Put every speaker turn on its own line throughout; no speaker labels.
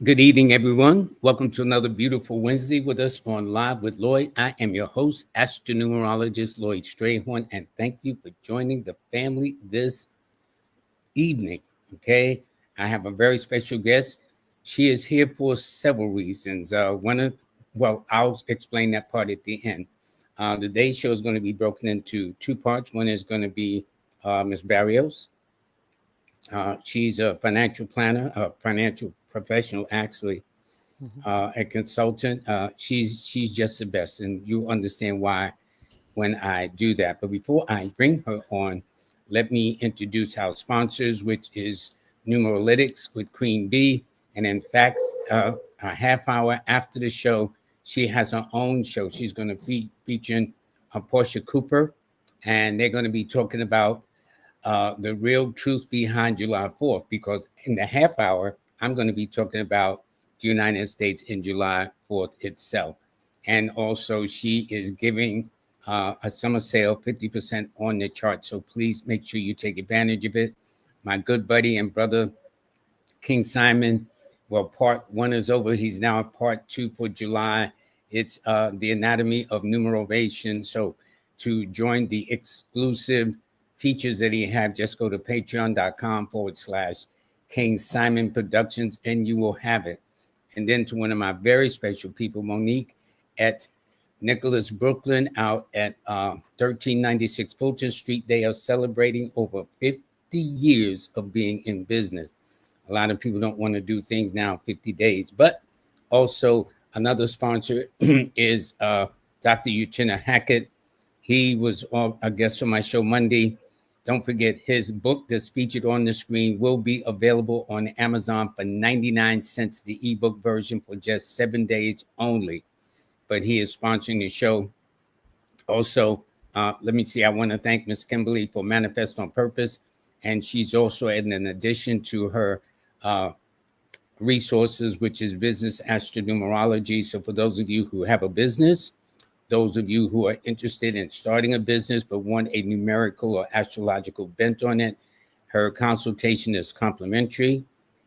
Good evening, everyone. Welcome to another beautiful Wednesday with us on Live with Lloyd. I am your host, Astro-Numerologist Lloyd Strayhorn, and thank you for joining the family this evening. Okay, I have a very special guest. She is here for several reasons. I'll explain that part at the end. Today's show is going to be broken into two parts. One is going to be Ms. Berrios. She's a financial planner, a financial professional, actually,
Mhm.
a consultant. She's just the best, and you understand why when I do that. But before I bring her on, let me introduce our sponsors, which is Numerologics with Queen B. And in fact, a half hour after the show, she has her own show. She's going to be featuring Portia Cooper, and they're going to be talking about the real truth behind July 4th, because in the half hour, I'm going to be talking about the United States in July 4th itself. And also, she is giving a summer sale 50% on the chart. So please make sure you take advantage of it. My good buddy and brother, King Simon, well, part one is over. He's now at part two for July. It's the anatomy of numeration. So to join the exclusive features that he have, just go to patreon.com/King Simon Productions and you will have it. And then to one of my very special people, Monique at Nicholas Brooklyn out at 1396 Fulton Street. They are celebrating over 50 years of being in business. A lot of people don't want to do things now 50 days, but also another sponsor is Dr. Uchenna Hackett. He was a guest on my show Monday. Don't forget his book that's featured on the screen will be available on Amazon for 99 cents, the ebook version for just 7 days only. But he is sponsoring the show. Also, let me see. I want to thank Miss Kimberly for Manifest on Purpose. And she's also adding an addition to her uh, resources, which is Business Astro-Numerology. So for those of you who have a business, those of you who are interested in starting a business but want a numerical or astrological bent on it, her consultation is complimentary.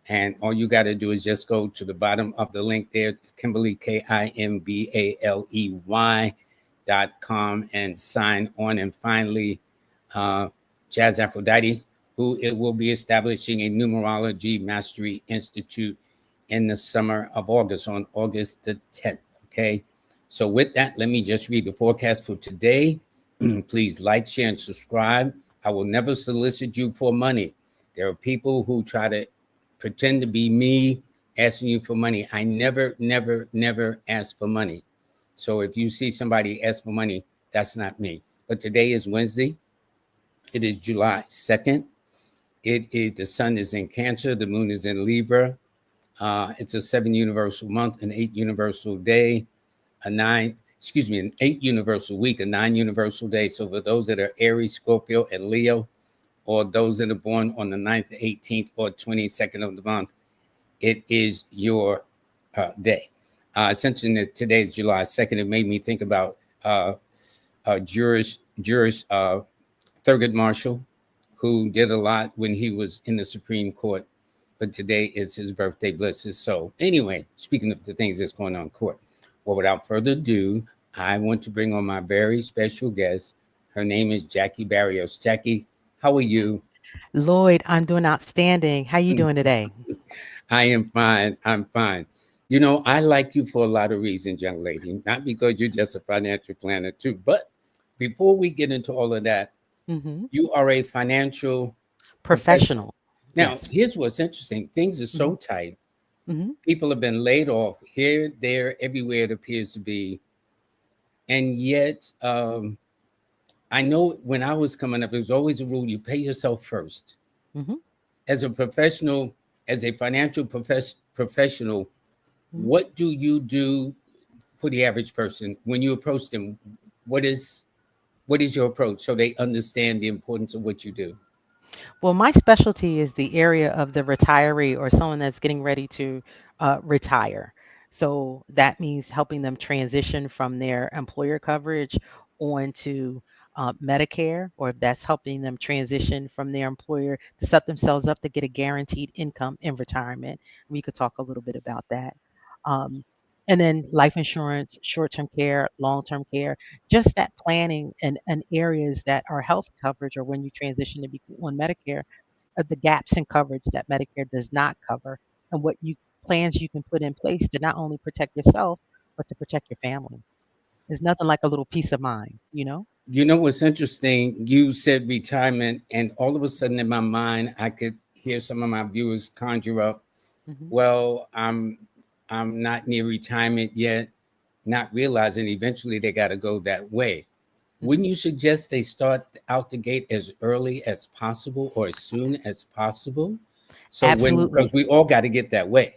And all you got to do is just go to the bottom of the link there, Kimberly, KIMBALEY.com, and sign on. And finally, Jazz Aphrodite, who it will be establishing a Numerology Mastery Institute in the summer of August, on August the 10th. Okay. So with that, let me just read the forecast for today. Please like, share, and subscribe. I will never solicit you for money. There are people who try to pretend to be me asking you for money. I never, never, never ask for money. So if you see somebody ask for money, that's not me. But today is Wednesday. It is July 2nd. The sun is in Cancer. The moon is in Libra. It's a 7 universal month, an 8 universal day, an 8 universal week, a 9 universal day. So for those that are Aries, Scorpio, and Leo, or those that are born on the 9th, 18th, or 22nd of the month, it is your day. Since today is July 2nd, it made me think about Juris Thurgood Marshall, who did a lot when he was in the Supreme Court. But today is his birthday, bless his soul. Anyway, speaking of the things that's going on in court, well, without further ado, I want to bring on my very special guest. Her name is Jackie Berrios. Jackie, how are you?
Lloyd, I'm doing outstanding. How you doing today?
I am fine. I'm fine. You know, I like you for a lot of reasons, young lady. Not because you're just a financial planner, too. But before we get into all of that,
Hmm.
you are a financial professional.
Professional.
Now,
Yes.
here's what's interesting, things are
Hmm.
so tight.
Hmm.
People have been laid off here, there, everywhere it appears to be. And yet, I know when I was coming up, it was always a rule you pay yourself first.
Hmm.
As a professional, as a financial professional,
Hmm.
what do you do for the average person when you approach them? What is what is your approach so they understand the importance of what you do?
Well, my specialty is the area of the retiree or someone that's getting ready to retire. So that means helping them transition from their employer coverage onto Medicare, or if that's helping them transition from their employer to set themselves up to get a guaranteed income in retirement. We could talk a little bit about that. Um, and then life insurance, short term care, long term care, just that planning and areas that are health coverage or when you transition to be on Medicare, the gaps in coverage that Medicare does not cover, and what you plans you can put in place to not only protect yourself, but to protect your family. There's nothing like a little peace of mind, you know?
You know what's interesting? You said retirement, and all of a sudden in my mind, I could hear some of my viewers conjure up,
Hmm.
well, I'm not near retirement yet, not realizing eventually they got to go that way.
Hmm.
Wouldn't you suggest they start out the gate as early as possible or as soon as possible? So when, because
Absolutely.
we all got to get that way.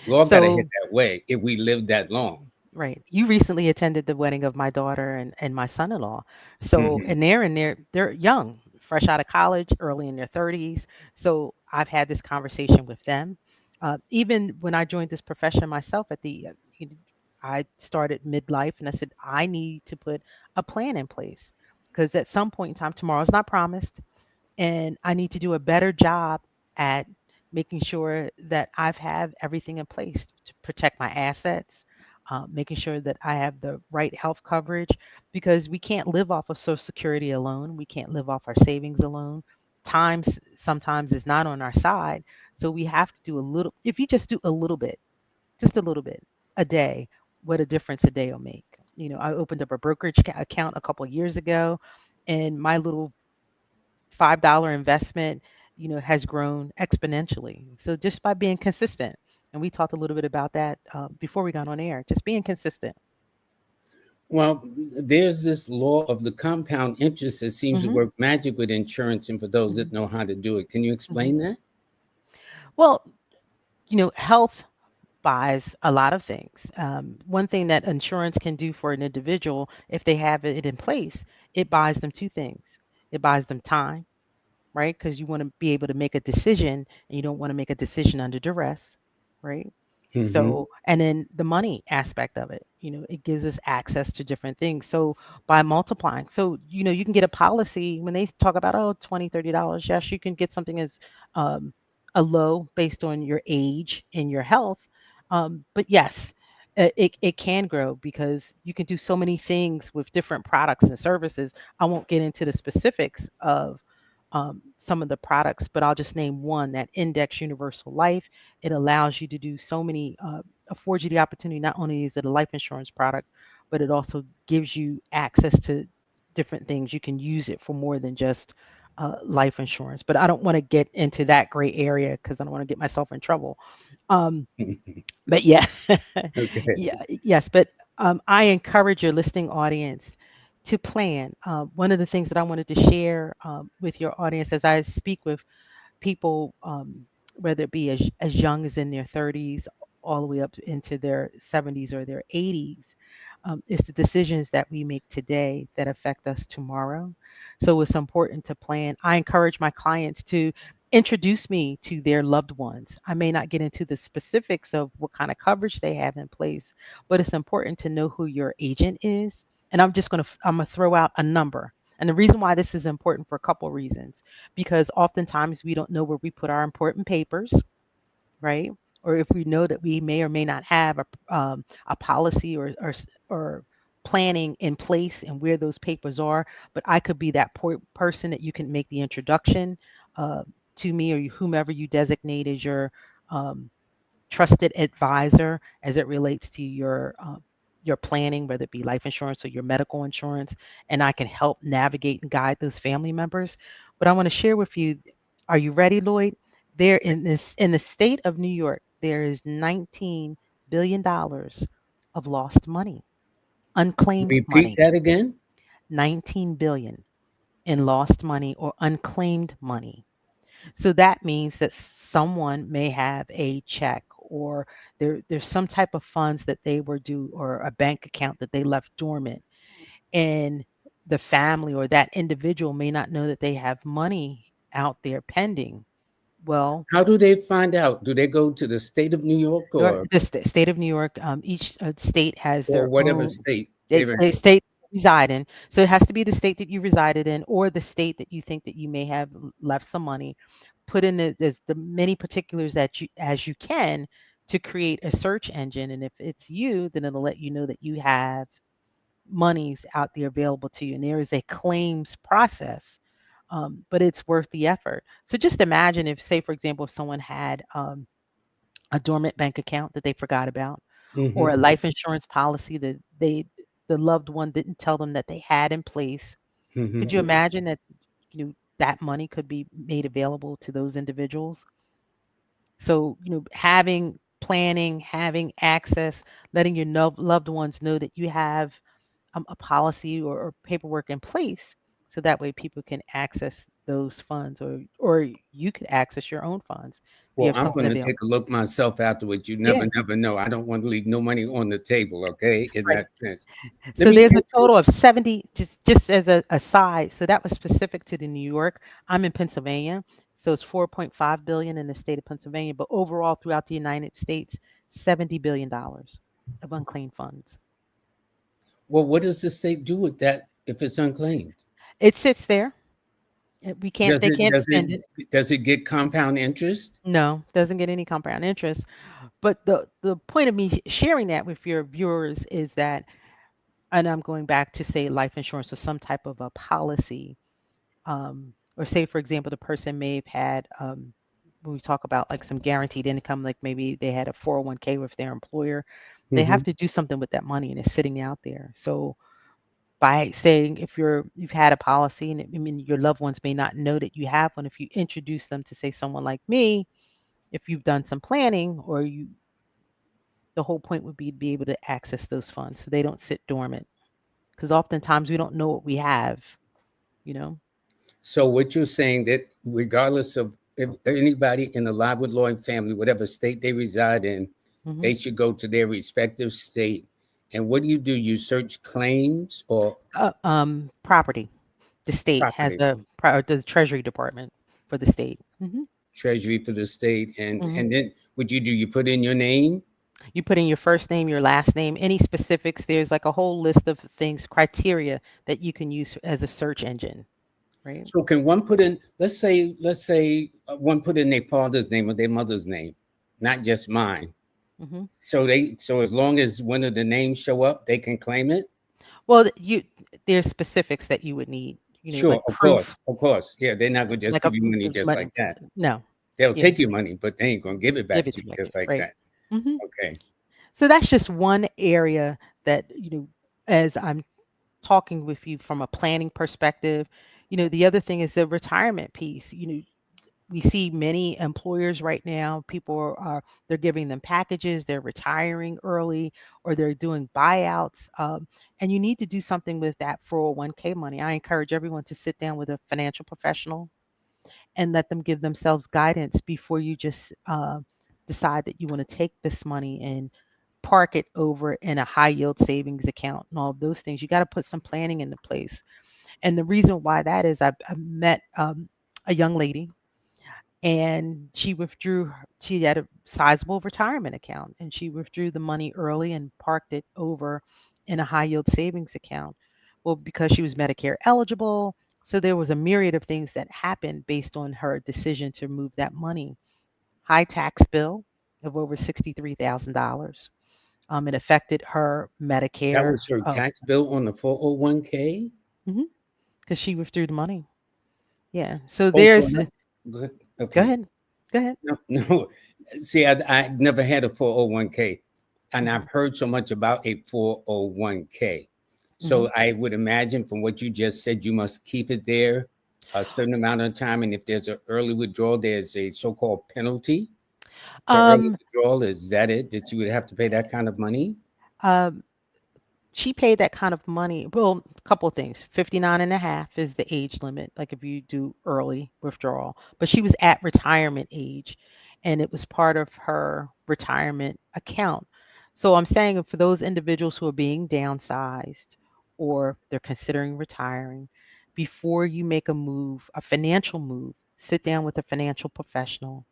We all got to hit
So,
that way if we live that long.
right. You recently attended the wedding of my daughter and my son-in-law. So,
Hmm.
and they're young, fresh out of college, early in their 30s. So, I've had this conversation with them. Even when I joined this profession myself you know, I started midlife and I said, I need to put a plan in place because at some point in time, tomorrow's not promised. And I need to do a better job at making sure that I've have everything in place to protect my assets, making sure that I have the right health coverage because we can't live off of Social Security alone. We can't live off our savings alone. Times sometimes is not on our side, so we have to do a little. If you just do a little bit, just a little bit a day, what a difference a day will make. You know, I opened up a brokerage account a couple years ago, and my little $5 investment, has grown exponentially. So just by being consistent, and we talked a little bit about that before we got on air, just being consistent.
Well, there's this law of the compound interest that seems to
Hmm.
work magic with insurance and for those
Hmm.
that know how to do it. Can you
Hmm.
explain that?
Well, health buys a lot of things. One thing that insurance can do for an individual, if they have it in place, it buys them two things. It buys them time, right? Because you want to be able to make a decision and you don't want to make a decision under duress, right?
Hmm.
So, and then the money aspect of it, it gives us access to different things. So by multiplying, so, you can get a policy when they talk about, oh, $20, $30. Yes, you can get something as um, a low based on your age and your health. But yes, it can grow because you can do so many things with different products and services. I won't get into the specifics of some of the products, but I'll just name one, that Index Universal Life. It allows you to do so many, affords you the opportunity. Not only is it a life insurance product, but it also gives you access to different things. You can use it for more than just life insurance. But I don't want to get into that gray area because I don't want to get myself in trouble. Um, but yeah,
Okay.
yeah, yes. But I encourage your listening audience to plan. One of the things that I wanted to share with your audience as I speak with people, whether it be as young as in their 30s, all the way up into their 70s or their 80s, is the decisions that we make today that affect us tomorrow. So it's important to plan. I encourage my clients to introduce me to their loved ones. I may not get into the specifics of what kind of coverage they have in place, but it's important to know who your agent is. And I'm going to throw out a number. And the reason why this is important for a couple reasons, because oftentimes we don't know where we put our important papers, right? Or if we know that we may or may not have a policy or planning in place and where those papers are. But I could be that person that you can make the introduction uh, to me, or whomever you designate as your um, trusted advisor as it relates to your planning, whether it be life insurance or your medical insurance, and I can help navigate and guide those family members. But I want to share with you. Are you ready, Lloyd? There in the state of New York, there is $19 billion of lost money, unclaimed
Repeat
money.
that again.
19 billion in lost money or unclaimed money. So that means that someone may have a check, or there's some type of funds that they were due, or a bank account that they left dormant. And the family or that individual may not know that they have money out there pending. Well,
How do they find out? Do they go to the state of New York
the state of New York, each state has
or
their
whatever
own.
state
They
they're
they
in?
state reside in. So it has to be the state that you resided in or the state that you think that you may have left some money. Put in the many particulars that you as you can to create a search engine. And if it's you, then it'll let you know that you have monies out there available to you. And there is a claims process, but it's worth the effort. So just imagine if, say, for example, if someone had a dormant bank account that they forgot about, or a
Hmm.
life insurance policy that the loved one didn't tell them that they had in place.
Hmm.
Could you imagine that that money could be made available to those individuals? So, having planning, having access, letting your loved ones know that you have a policy or paperwork in place, so that way people can access those funds, or you could access your own funds if you
Well,
have
I'm
something
going to
available.
take a look myself afterwards. You
Yeah,
never know. I don't want to leave no money on the table. Okay, in
right.
that sense. Let
So
me
there's a
ask you.
total of 70, just as a aside. So that was specific to the New York. I'm in Pennsylvania. So it's 4.5 billion in the state of Pennsylvania, but overall throughout the United States, $70 billion of unclaimed funds.
Well, what does the state do with that if it's unclaimed?
It sits there. We can't
Does
they
it
can't
does
spend it.
it does it get compound interest?
No, doesn't get any compound interest. But the point of me sharing that with your viewers is that, and I'm going back to say life insurance or some type of a policy, or say for example the person may have had, when we talk about like some guaranteed income, like maybe they had a 401k with their employer, they have
Hmm.
to do something with that money and it's sitting out there. So by saying, if you've had a policy, and I mean your loved ones may not know that you have one, if you introduce them to say someone like me, if you've done some planning, or you the whole point would be to be able to access those funds so they don't sit dormant, because oftentimes we don't know what we have, you know.
So what you're saying that regardless of if anybody in the Lockwood Lloyd family, whatever state they reside in,
Hmm.
they should go to their respective state. And what do? You search claims or
Property. The state has
property,
the Treasury Department for the state.
treasury for the state,
Hmm.
and then what you do? You put in your name.
You put in your first name, your last name, any specifics. There's like a whole list of things, criteria that you can use as a search engine, right?
So can one put in? Let's say one put in their father's name or their mother's name, not just mine.
Hmm.
So as long as one of the names show up, they can claim it.
Well, there's specifics that you would need,
Sure,
like proof,
of course. Yeah, they're not gonna just
like
give you money just
money.
like that.
No,
They'll
yeah,
take your money, but they ain't gonna give it
give
back
it
to
to
you
you like
just
that,
like
right?
that.
Hmm.
Okay.
So that's just one area that, as I'm talking with you from a planning perspective, the other thing is the retirement piece. We see many employers right now, people they're giving them packages, they're retiring early, or they're doing buyouts, and you need to do something with that 401k money. I encourage everyone to sit down with a financial professional and let them give themselves guidance before you just decide that you want to take this money and park it over in a high yield savings account and all of those things. You got to put some planning into place. And the reason why that is, I met a young lady, and she had a sizable retirement account, and she withdrew the money early and parked it over in a high yield savings account. Well, because she was Medicare eligible, so there was a myriad of things that happened based on her decision to move that money. High tax bill of over $63,000. It affected her
That
Medicare,
was her tax bill on the 401k.
because she withdrew the money. Yeah. So
Oh, so
there's
good.
go
Okay.
ahead. Go ahead.
No, no. See, I've never had a 401k, and
Hmm.
I've heard so much about a 401k.
Hmm.
So I would imagine from what you just said, you must keep it there a certain amount of time. And if there's an early withdrawal, there's a so-called penalty for early
Um,
withdrawal. Is that it? That you would have to pay that kind of money?
um, she paid that kind of money. Well, a couple of things. 59 and a half is the age limit, like if you do early withdrawal. But she was at retirement age, and it was part of her retirement account. So I'm saying, for those individuals who are being downsized or they're considering retiring, before you make a move, a financial move, sit down with a financial professional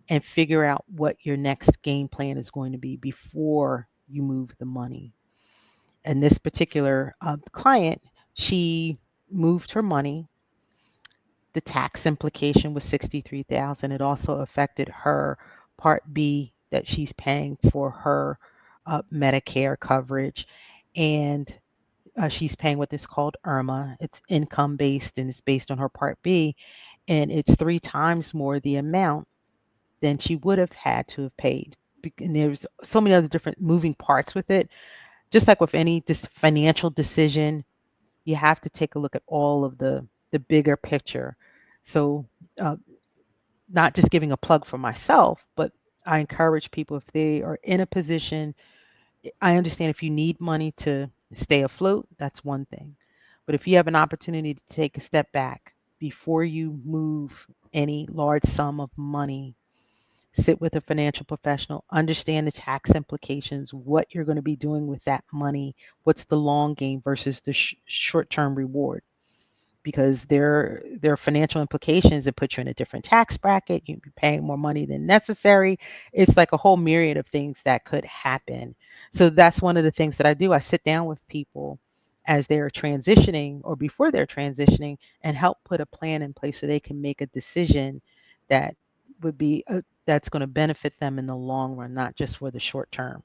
and figure out what your next game plan is going to be before you move the money. And this particular client, she moved her money. The tax implication was 63,000. It also affected her Part B that she's paying for her Medicare coverage, and she's paying what is called IRMA. It's income based and it's based on her Part B, and it's three times more the amount than she would have had to have paid. And there's so many other different moving parts with it. Just like with any financial decision, you have to take a look at all of the bigger picture. So, uh, not just giving a plug for myself, but I encourage people if they are in a position. I understand if you need money to stay afloat, that's one thing. But if you have an opportunity to take a step back before you move any large sum of money, sit with a financial professional, understand the tax implications, what you're going to be doing with that money, what's the long game versus the short-term reward, because there are financial implications that put you in a different tax bracket. You'd be paying more money than necessary. It's like a whole myriad of things that could happen. So that's one of the things that I do. I sit down with people as they're transitioning or before they're transitioning and help put a plan in place so they can make a decision that would be that's going to benefit them in the long run, not just for the short term.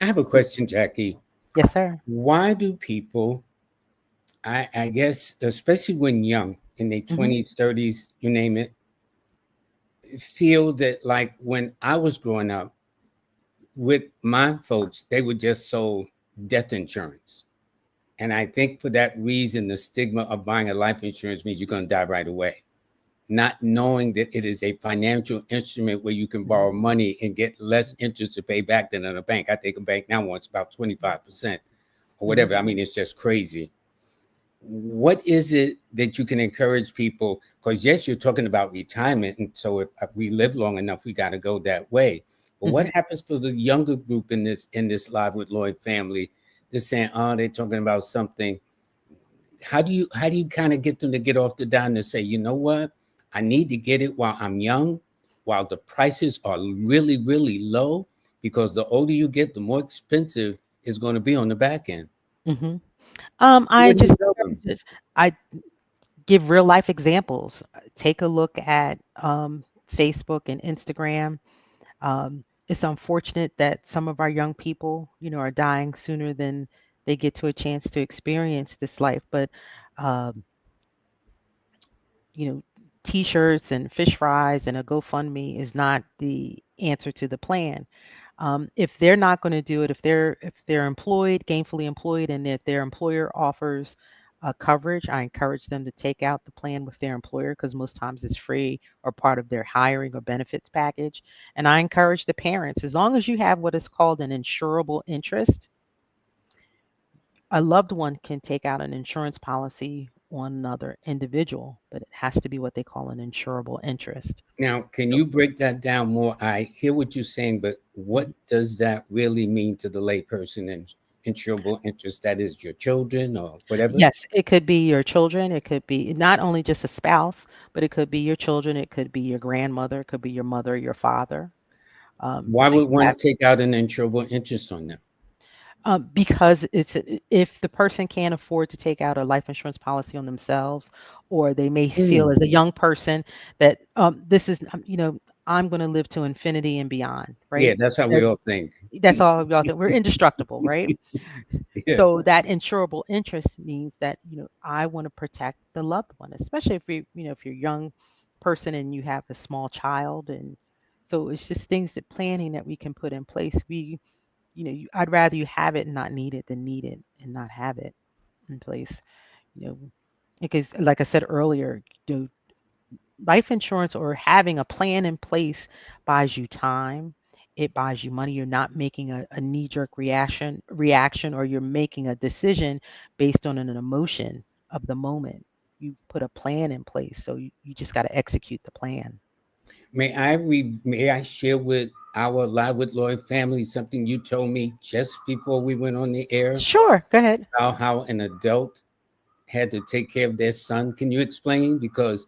I have a question, Jackie.
Yes, sir.
Why do people, I guess, especially when young, in their
Hmm.
20s, 30s, you name it, feel that like when I was growing up with my folks, they were just sold death insurance. And I think for that reason, the stigma of buying a life insurance means you're going to die right away, not knowing that it is a financial instrument where you can borrow money and get less interest to pay back than in a bank. I think a bank now wants about 25% or
Hmm.
whatever. I mean, it's just crazy. What is it that you can encourage people? Because yes, you're talking about retirement, and so if we live long enough, we got to go that way. But what
Hmm.
happens to the younger group in this live with Lloyd family? They're saying, oh, they're talking about something. How do you kind of get them to get off the dime and say, you know what, I need to get it while I'm young, while the prices are really really low, because the older you get, the more expensive it's going to be on the back end.
Hmm. I
What do you
just
tell them?
I give real life examples. Take a look at Facebook and Instagram. It's unfortunate that some of our young people, are dying sooner than they get to a chance to experience this life. But um, you know, T-shirts and fish fries and a GoFundMe is not the answer to the plan. If they're not going to do it, if they're employed, gainfully employed, and if their employer offers coverage, I encourage them to take out the plan with their employer because most times it's free or part of their hiring or benefits package. And I encourage the parents, as long as you have what is called an insurable interest, a loved one can take out an insurance policy on another individual, but it has to be what they call an insurable interest.
Now, can
So,
you break that down more? I hear what you're saying, but what
mhm.
does that really mean to the layperson and insurable interest? That is your children or whatever?
Yes, it could be your children. It could be not only just a spouse, but it could be your children. It could be your grandmother. It could be your mother, your father.
Why
So you
would one
have
take out an insurable interest on them?
because if the person can't afford to take out a life insurance policy on themselves, or they may feel
Mm.
as a young person that this is I'm going to live to infinity and beyond,
Yeah,
right?
that's how we
That-
all think.
That's all y'all think. We're indestructible, right?
Yeah.
So that insurable interest means that I want to protect the loved one, especially if you're a young person and you have a small child, and so it's just things that planning that we can put in place. I'd rather you have it and not need it than need it and not have it in place. You know, because like I said earlier, life insurance or having a plan in place buys you time. It buys you money. You're not making a knee-jerk reaction, or you're making a decision based on an emotion of the moment. You put a plan in place. So you just got to execute the plan.
May I share with our Live with Lloyd family something you told me just before we went on the air
Sure, go ahead.
about how an adult had to take care of their son? Can you explain? Because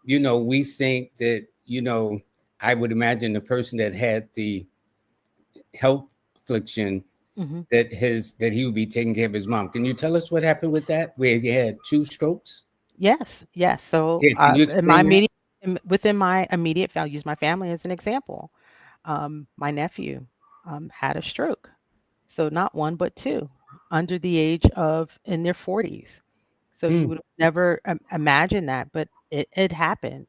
we think that, I would imagine the person that had the health affliction
Hmm.
that he would be taking care of his mom. Can you tell us what happened with that? Where he had two strokes?
Yes, yes. So,
Yeah, can you
in my
explain that?
immediate, within my immediate family, use my family as an example. My nephew had a stroke. So not one, but two, under the age of in their 40s. So you
Hmm.
would have never imagined that, but it happened.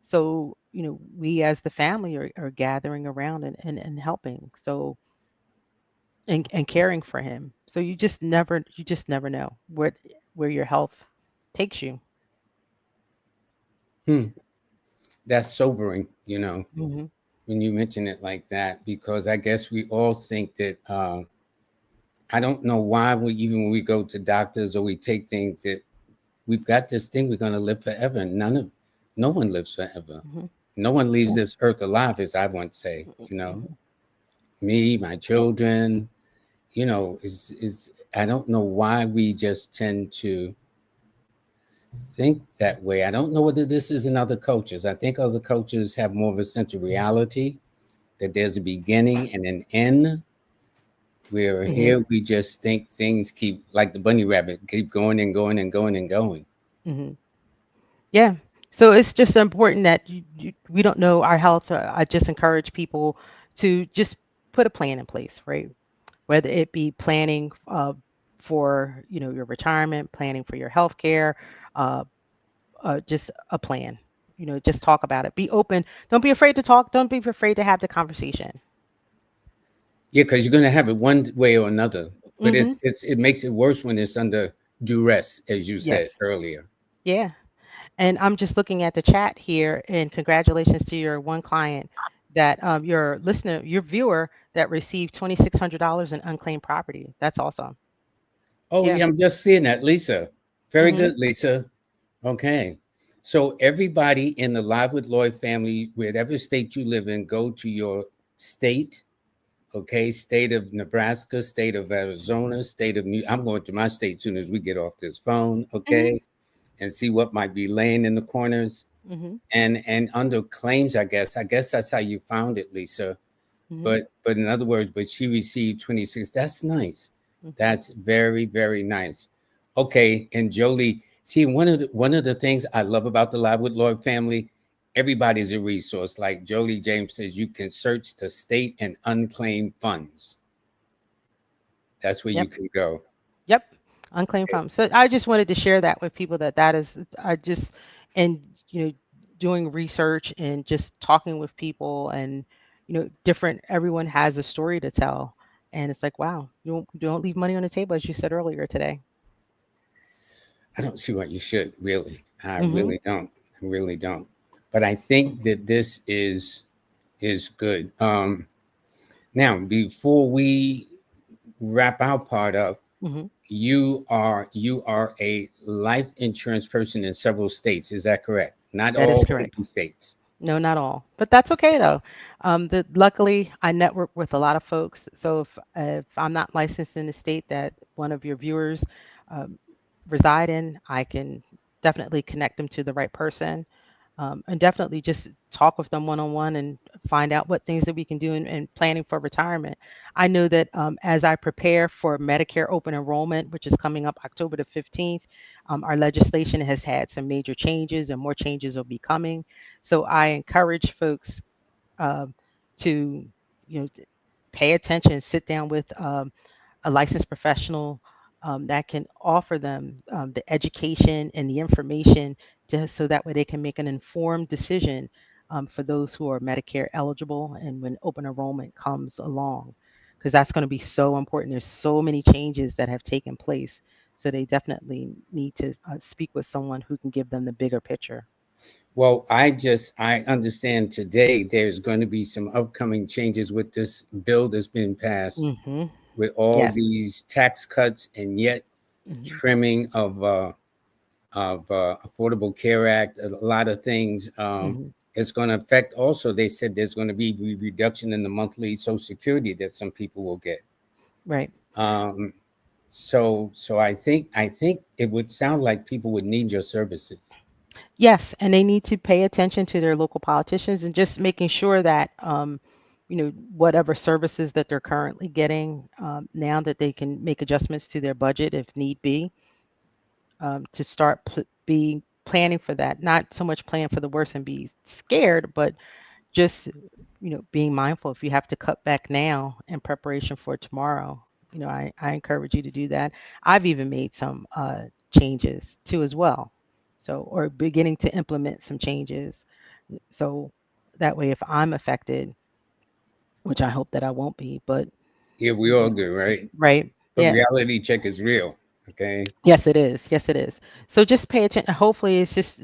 So, we as the family are gathering around and helping. So and caring for him. So you just never know where your health takes you.
Hmm. That's sobering,
Hmm.
when you mention it like that, because I guess we all think that I don't know why we even when we go to doctors or we take things that we've got this thing we're going to live forever. And no one lives forever.
Hmm.
No one leaves this earth alive, as I once say. Me, my children. Is I don't know why we just tend to think that way. I don't know whether this is in other cultures. I think other cultures have more of a sense of reality that there's a beginning and an end. Where
Hmm.
here we just think things keep like the bunny rabbit, keep going and going and going and going.
Hmm. Yeah. So it's just important that we don't know our health. I just encourage people to just put a plan in place, right? Whether it be planning for your retirement, planning for your health care, uh, just a plan. Just talk about it. Be open. Don't be afraid to talk. Don't be afraid to have the conversation.
Yeah, because you're gonna have it one way or another. But
Hmm.
it makes it worse when it's under duress, as you
Yes.
said earlier.
Yeah. And I'm just looking at the chat here, and congratulations to your one client that your listener, your viewer that received $2,600 in unclaimed property. That's awesome.
Oh
Yeah.
yeah, I'm just seeing that, Lisa. Very
Hmm.
good, Lisa. Okay. So everybody in the Live with Lloyd family, whatever state you live in, go to your state. Okay, state of Nebraska, state of Arizona, state of New. I'm going to my state soon as we get off this phone.
Hmm.
Okay, and see what might be laying in the corners
Hmm.
and under claims. I guess that's how you found it, Lisa.
Hmm.
But in other words, but she received 26. That's nice.
Hmm.
That's very very nice. Okay, and Jolie, see one of the things I love about the Live with Lloyd family, everybody's a resource. Like Jolie James says, you can search the state and unclaimed funds. That's where you
Yep.
can go.
Yep. Unclaimed funds. So I just wanted to share that with people that is I just and doing research and just talking with people and different everyone has a story to tell, and it's like, wow, you don't leave money on the table, as you said earlier today.
I don't see what you should really. I
Mhm.
really don't. I really don't. But I think that this is good. Now, before we wrap our part up,
Mhm.
you are a life insurance person in several states. Is that correct? Not
That is
all
correct.
50 states.
No, not all, but that's okay though. Luckily, I network with a lot of folks. So if I'm not licensed in the state that one of your viewers um, reside in, I can definitely connect them to the right person, and definitely just talk with them one on one and find out what things that we can do in planning for retirement. I know that as I prepare for Medicare open enrollment, which is coming up October the 15th, our legislation has had some major changes, and more changes will be coming. So I encourage folks um, to, pay attention, sit down with a licensed professional that can offer them the education and the information so that way they can make an informed decision for those who are Medicare eligible and when open enrollment comes along, because that's going to be so important. There's so many changes that have taken place. So they definitely need to speak with someone who can give them the bigger picture.
Well, I understand today there's going to be some upcoming changes with this bill that's been passed
Hmm.
with all
Yes.
these tax cuts and yet
Hmm.
trimming of Affordable Care Act, a lot of things.
Hmm.
It's going to affect also. They said there's going to be reduction in the monthly Social Security that some people will get.
Right.
Um, so I think it would sound like people would need your services.
Yes, and they need to pay attention to their local politicians and just making sure that whatever services that they're currently getting, now that they can make adjustments to their budget if need be, to start being planning for that. Not so much plan for the worst and be scared, but just being mindful. If you have to cut back now in preparation for tomorrow, I encourage you to do that. I've even made some changes too as well, so, or beginning to implement some changes, so that way if I'm affected, which I hope that I won't be, but
Yeah, we
you
all
know,
do, right?
right,
But
yeah.
reality check is real. Okay.
Yes, it is. Yes, it is. So just pay attention. Hopefully, it's just,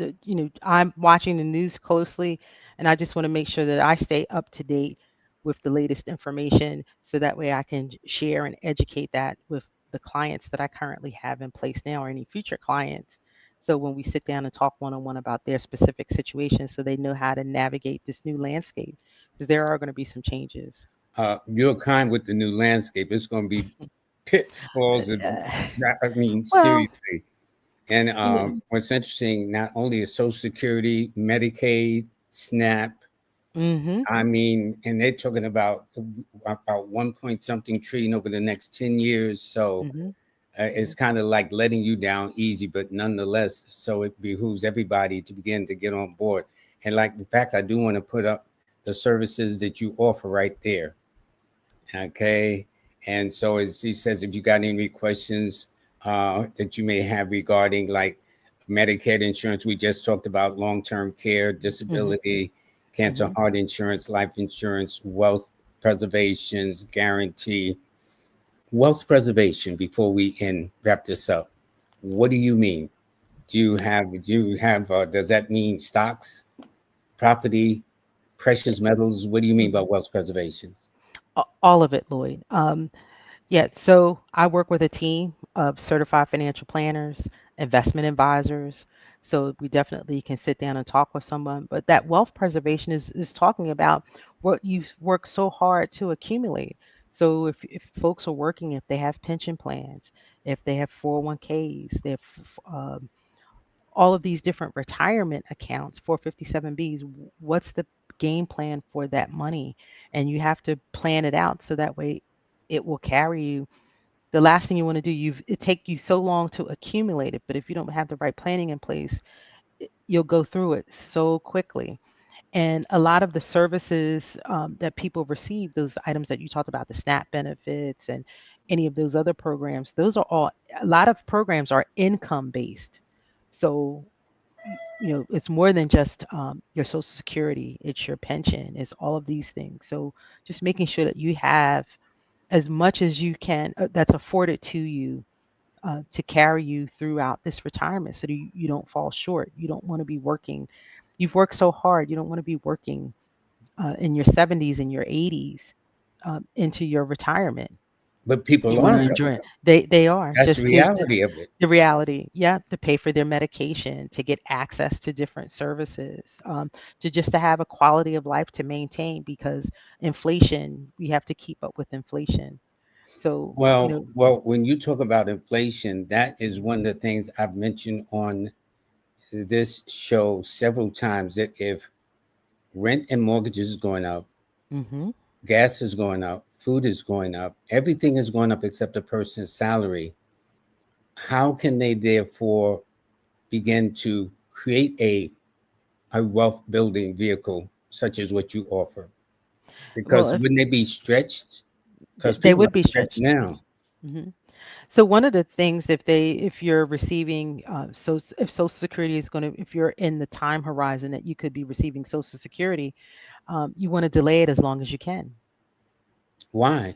I'm watching the news closely, and I just want to make sure that I stay up to date with the latest information so that way I can share and educate that with the clients that I currently have in place now or any future clients. So when we sit down and talk one on one about their specific situation, so they know how to navigate this new landscape, because there are going to be some changes.
You're kind with the new landscape. It's going to be pitfalls.
Uh,
I mean,
well,
seriously. And
you know,
what's interesting, not only is Social Security, Medicaid, SNAP,
mm-hmm,
I mean, and they're talking about 1 point something trillion over the next 10 years. So
mm-hmm,
it's kind of like letting you down easy, but nonetheless, so it behooves everybody to begin to get on board. And like the fact, I do want to put up the services that you offer right there. Okay. And so as he says, if you got any questions that you may have regarding like Medicare insurance, we just talked about long-term care,
mm-hmm,
disability, cancer,
mm-hmm.
heart insurance, life insurance, wealth preservations, guarantee, wealth preservation. Before we can wrap this up, what do you mean? Does that mean stocks, property, precious metals? What do you mean by wealth preservation?
All of it, Lloyd. Yeah, so I work with a team of certified financial planners, investment advisors. So we definitely can sit down and talk with someone. But that wealth preservation is talking about what you've worked so hard to accumulate. So if folks are working, if they have pension plans, if they have 401ks, they have all of these different retirement accounts, 457Bs, what's the game plan for that money? And you have to plan it out so that way it will carry you. The last thing you want to do, it take you so long to accumulate it, but if you don't have the right planning in place, you'll go through it so quickly. And a lot of the services that people receive, those items that you talked about, the SNAP benefits and any of those other programs, those are all, a lot of programs are income based. So it's more than just your social security, it's your pension, it's all of these things. So just making sure that you have as much as you can that's afforded to you to carry you throughout this retirement, so that you don't fall short. You don't want to be working, you've worked so hard, you don't want to be working in your 70s and your 80s into your retirement.
But people
You want to
are
enjoy
though.
it. They are
That's the
just to
reality of it.
the reality, yeah, to pay for their medication, to get access to different services, to just to have a quality of life to maintain, because inflation, we have to keep up with inflation. So,
Well, when you talk about inflation, that is one of
mhm,
the things I've mentioned on this show several times, that if rent and mortgages is going up,
mhm.
gas is going up, food is going up, everything is going up except a person's salary, how can they therefore begin to create a wealth building vehicle such as what you offer?
Well,
Because
if
wouldn't they be stretched? Because
they
people
would
are
be
stretched
stretched.
now.
Mhm. So one of the things, if you're receiving, if Social Security is going to, if you're in the time horizon that you could be receiving Social Security, you want to delay it as long as you can,
Why?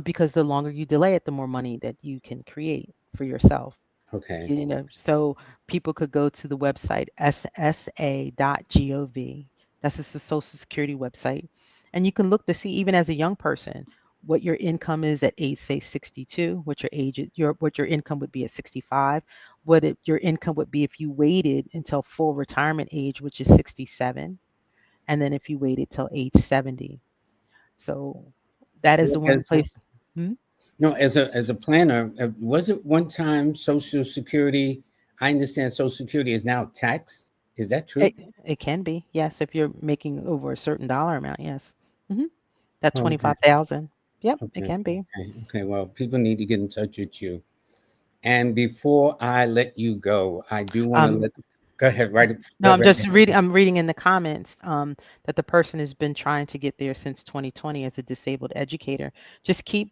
because the longer you delay it, the more money that you can create for yourself.
Okay.
So people could go to the website ssa.gov. That's just the Social Security website. And you can look to see, even as a young person, what your income is at age, say 62, what your age what your income would be at 65, your income would be if you waited until full retirement age, which is 67, and then if you waited till age 70. So that is the one
As
place. Hmm?
no, as a planner, wasn't one time Social Security? I understand Social Security is now taxed. Is that true?
It, it can be, yes, if you're making over a certain dollar amount, yes. Hmm. That
Okay.
25,000. Yep, it
Okay.
can be.
Okay. Well, people need to get in touch with you. And before I let you go, I do want to
Um,
let. Go ahead. Right.
no,
Go
I'm
right
just
ahead.
reading. I'm reading in the comments that the person has been trying to get there since 2020 as a disabled educator. Just keep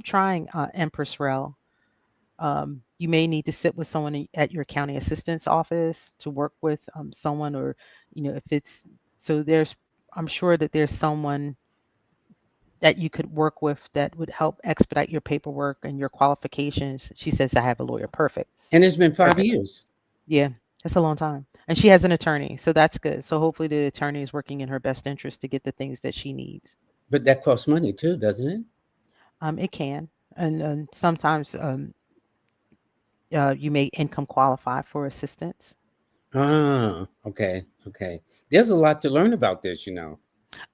trying, Empress Rel. You may need to sit with someone at your county assistance office to work with someone, or if it's so there's. I'm sure that there's someone that you could work with that would help expedite your paperwork and your qualifications. She says, I have a lawyer. Perfect.
And it's been five
Perfect.
years,
Yeah, that's a long time. And she has an attorney, so that's good. So hopefully the attorney is working in her best interest to get the things that she needs.
but that costs money too, doesn't it?
It can. And sometimes you may income qualify for assistance.
Ah, okay. Okay. There's a lot to learn about this.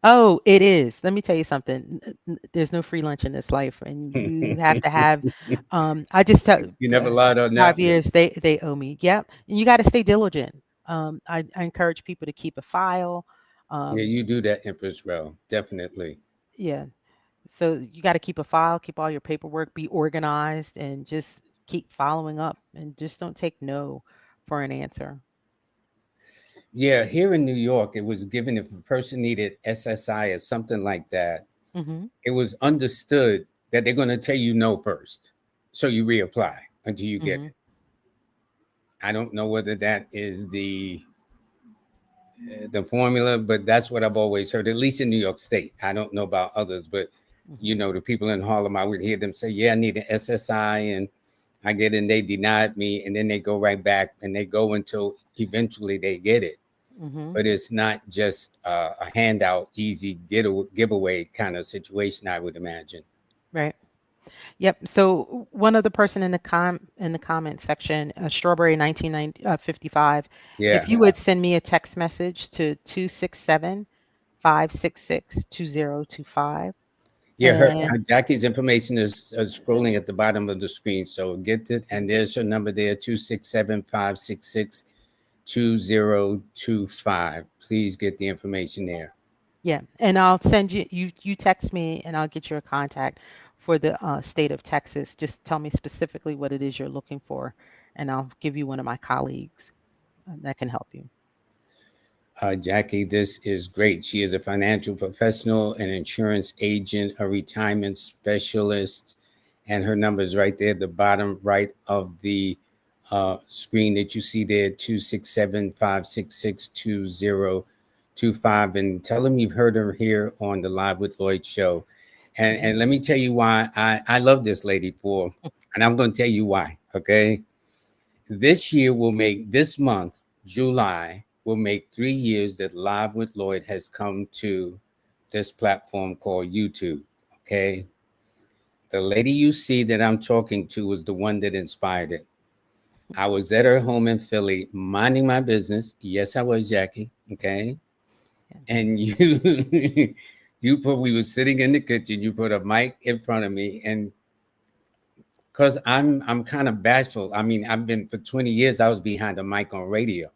Oh, it is. Let me tell you something. There's no free lunch in this life, and you have to have. I just tell
You never lied on that
5
one.
years they owe me. Yep, and you got to stay diligent. I encourage people to keep a file.
Yeah,
Um,
you do that, Empress Row. Definitely.
yeah, so you got to keep a file, keep all your paperwork, be organized, and just keep following up, and just don't take no for an answer.
Yeah, here in New York, it was given if a person needed SSI or something like that,
Hmm.
it was understood that they're going to tell you no first. So you reapply until you get
Hmm.
it. I don't know whether that is the formula, but that's what I've always heard, at least in New York State. I don't know about others, but
Hmm.
the people in Harlem, I would hear them say, "Yeah, I need an SSI," and I get it, and they denied me, and then they go right back, and they go until eventually they get it.
Hmm.
But it's not just a handout, easy giveaway kind of situation, I would imagine.
Right. Yep. So one other person in the comment section, Strawberry 1955, if
Yeah,
you would send me a text message to 267-566-2025,
yeah.
and
Jackie's information is scrolling at the bottom of the screen, so get it, and there's her number there: 267-566-2025. Please get the information there.
yeah, and I'll send you text me and I'll get your contact for the state of Texas. Just tell me specifically what it is you're looking for, and I'll give you one of my colleagues that can help you.
Jackie, this is great. She is a financial professional, an insurance agent, a retirement specialist, and her number is right there at the bottom right of the screen that you see there: 267-566-2025. And tell them you've heard her here on the Live with Lloyd show. And,
Hmm.
and let me tell you why I love this lady for, and I'm going to tell you why, okay? This year will make this month, July, will make 3 years that Live with Lloyd has come to this platform called YouTube. Okay. The lady you see that I'm talking to was the one that inspired it. I was at her home in Philly minding my business. Yes, I was, Jackie. Okay.
Yeah.
And we were sitting in the kitchen, you put a mic in front of me, and because I'm kind of bashful. I mean, I've been for 20 years, I was behind a mic on radio.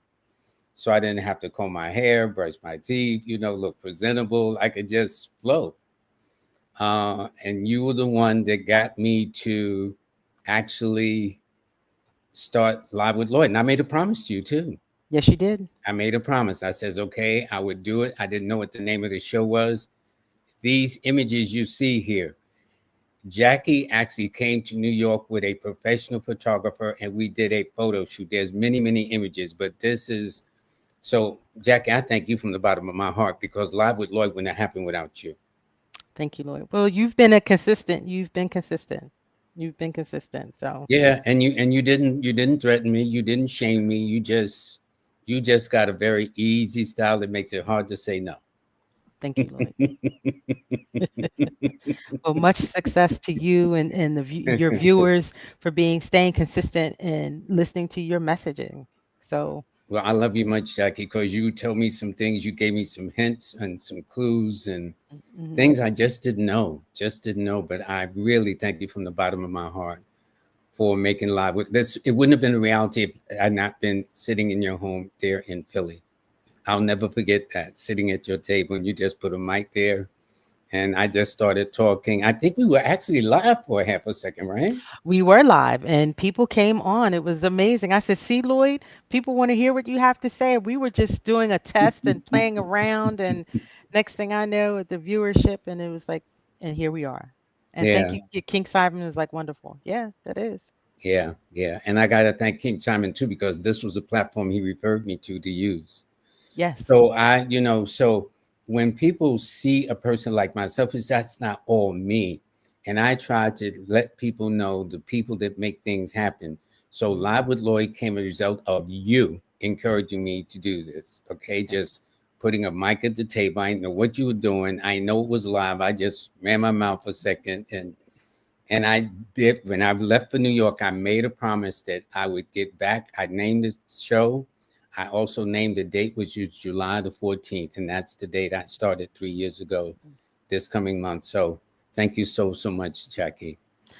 So I didn't have to comb my hair, brush my teeth, look presentable. I could just flow. And you were the one that got me to actually start Live with Lloyd. And I made a promise to you too.
Yes, you did.
I made a promise. I says, okay, I would do it. I didn't know what the name of the show was. These images you see here, Jackie actually came to New York with a professional photographer and we did a photo shoot. There's many, many images, but this is so, Jackie, I thank you from the bottom of my heart because Live with Lloyd would not happen without you.
Thank you, Lord. Well, you've been a consistent. You've been consistent. You've been consistent. So
Yeah, and you didn't threaten me, you didn't shame me. You just got a very easy style that makes it hard to say no.
thank you, Lord. Well, much success to you and your viewers for staying consistent and listening to your messaging. So,
Well, I love you much, Jackie, because you told me some things, you gave me some hints and some clues and
mhm,
things I just didn't know. But I really thank you from the bottom of my heart for making Live with this. It wouldn't have been a reality if I had not been sitting in your home there in Philly. I'll never forget that, sitting at your table and you just put a mic there and I just started talking. I think we were actually live for a half a second, right?
We were live and people came on. It was amazing. I said, "See, Lloyd, people want to hear what you have to say." We were just doing a test and playing around, and next thing I know, the viewership, and it was like, and here we are. And thank
Yeah,
you, King Simon is like wonderful. Yeah, that is.
yeah, yeah. And I got to thank King Simon too, because this was a platform he referred me to use.
Yes.
So so when people see a person like myself, that's not all me. And I try to let people know the people that make things happen. So
Mhm.
Live with Lloyd came a result of you encouraging me to do this. Okay.
Okay.
Just putting a mic at the table. I didn't know what you were doing. I know it was live. I just ran my mouth a second, and I did. When I left for New York, I made a promise that I would get back. I named the show. I also named the date, which is July the 14th. And that's the date I started 3 years ago this coming month. So thank you so much, Jackie.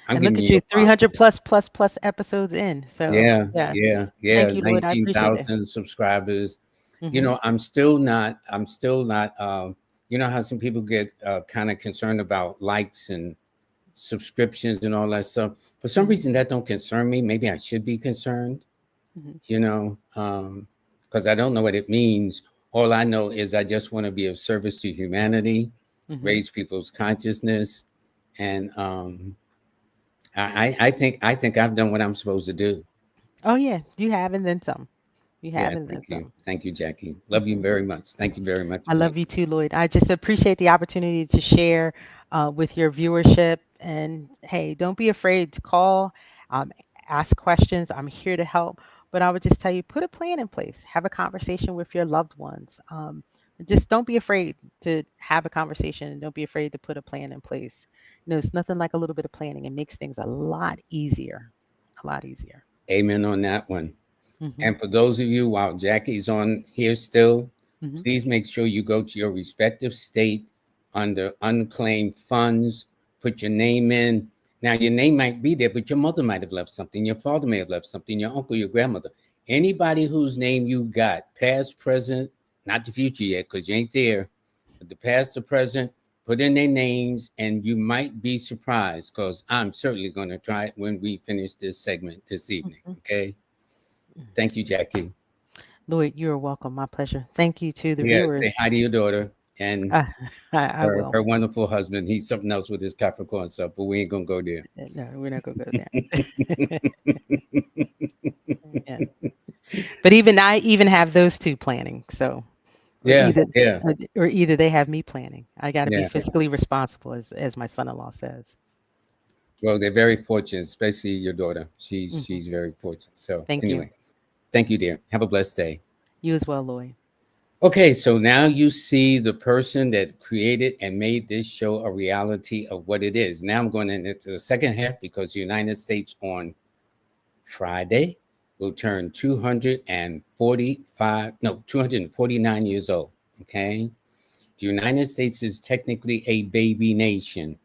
I'm
And look
giving
at
you
you,
a plus.
300 plus episodes in. So
Yeah,
yeah,
yeah.
thank you, Lloyd. I appreciate it.
19,000 subscribers. You
Hmm.
know, I'm still not, you know how some people get kind of concerned about likes and subscriptions and all that stuff. For some
Hmm.
reason, that don't concern me. Maybe I should be concerned,
Hmm.
because I don't know what it means. All I know is I just want to be of service to humanity,
Hmm.
raise people's consciousness, and I think I've done what I'm supposed to do.
Oh yeah, you have and then some. You have
Yeah,
and then some.
thank you, Jackie. Love you
Hmm.
very much. Thank you very much
I
again.
love you too, Lloyd. I just appreciate the opportunity to share with your viewership. And hey, don't be afraid to call, um, ask questions. I'm here to help. But I would just tell you, put a plan in place, have a conversation with your loved ones. Just don't be afraid to have a conversation and don't be afraid to put a plan in place. You know, it's nothing like a little bit of planning. It makes things a lot easier, a lot easier.
Amen on that one.
Hmm.
And for those of you, while Jackie's on here still,
Hmm.
please make sure you go to your respective state under unclaimed funds, put your name in. Now, your name might be there, but your mother might have left something, your father may have left something, your uncle, your grandmother. Anybody whose name you got, past, present, not the future yet, because you ain't there, but the past, the present, put in their names, and you might be surprised, because I'm certainly going to try it when we finish this segment this evening.
Hmm.
Okay. Thank you, Jackie.
Lloyd, you're welcome. My pleasure. Thank you to the
Yeah, say
viewers.
hi to your daughter and
Uh, I will.
her wonderful husband. He's something else with his Capricorn stuff, but we ain't gonna go there.
No, we're not gonna go there. Yeah. But even I even have those two planning. So or
Yeah,
either
yeah,
or either they have me planning. I got to be
yeah.
fiscally responsible, as my son-in-law says.
Well, they're very fortunate, especially your daughter.
Hmm.
She's very fortunate. So
Thank you.
anyway, thank you, dear. Have a blessed day.
You as well, Lloyd.
Okay, so now you see the person that created and made this show a reality of what it is. Now I'm going into the second half because the United States on Friday will turn 245, no, 249 years old. Okay. The United States is technically a baby nation.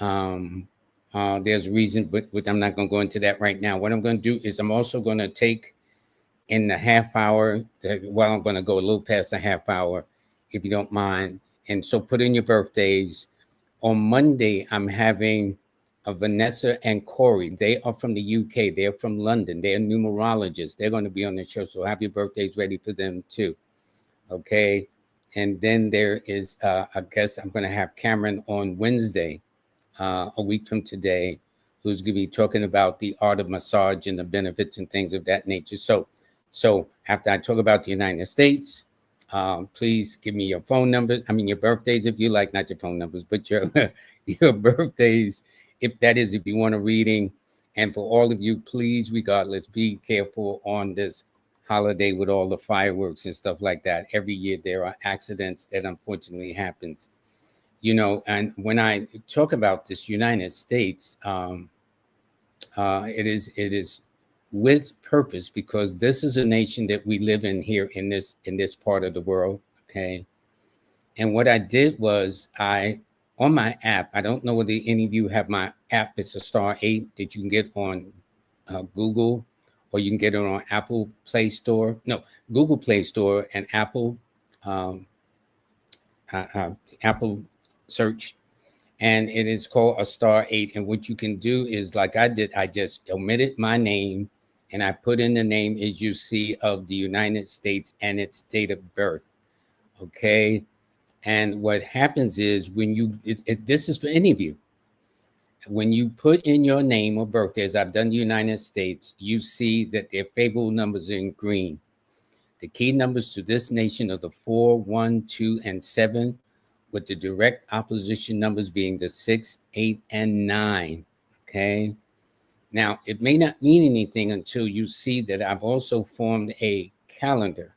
Um, there's a reason, but I'm not going to go into that right now. What I'm going to do is I'm also going to take in the half hour, well, I'm going to go a little past the half hour, if you don't mind. And so put in your birthdays. On Monday, I'm having Vanessa and Corey. They are from the UK. They're from London. They're numerologists. They're going to be on the show. So have your birthdays ready for them too. Okay. And then there is, I guess I'm going to have Cameron on Wednesday, a week from today, who's going to be talking about the art of massage and the benefits and things of that nature. So after I talk about the United States, please give me your phone numbers. I mean, your birthdays, if you like, not your phone numbers, but your your birthdays, if that is, if you want a reading. And for all of you, please, regardless, be careful on this holiday with all the fireworks and stuff like that. Every year there are accidents that unfortunately happens. And when I talk about this United States, it is with purpose, because this is a nation that we live in here in this part of the world. Okay. And what I did was I on my app, I don't know whether any of you have my app. It's a star 8 that you can get on Google, or you can get it on Apple Play Store. No, Google Play Store and Apple, um, Apple search, and it is called a star 8. And what you can do is, like I did, I just omitted my name and I put in the name, as you see, of the United States and its date of birth. Okay. And what happens is when you, this is for any of you, when you put in your name or birthday, as I've done the United States, you see that their favorable numbers are in green. The key numbers to this nation are the 4, 1, 2, and 7, with the direct opposition numbers being the 6, 8, and 9. Okay. Now, it may not mean anything until you see that I've also formed a calendar.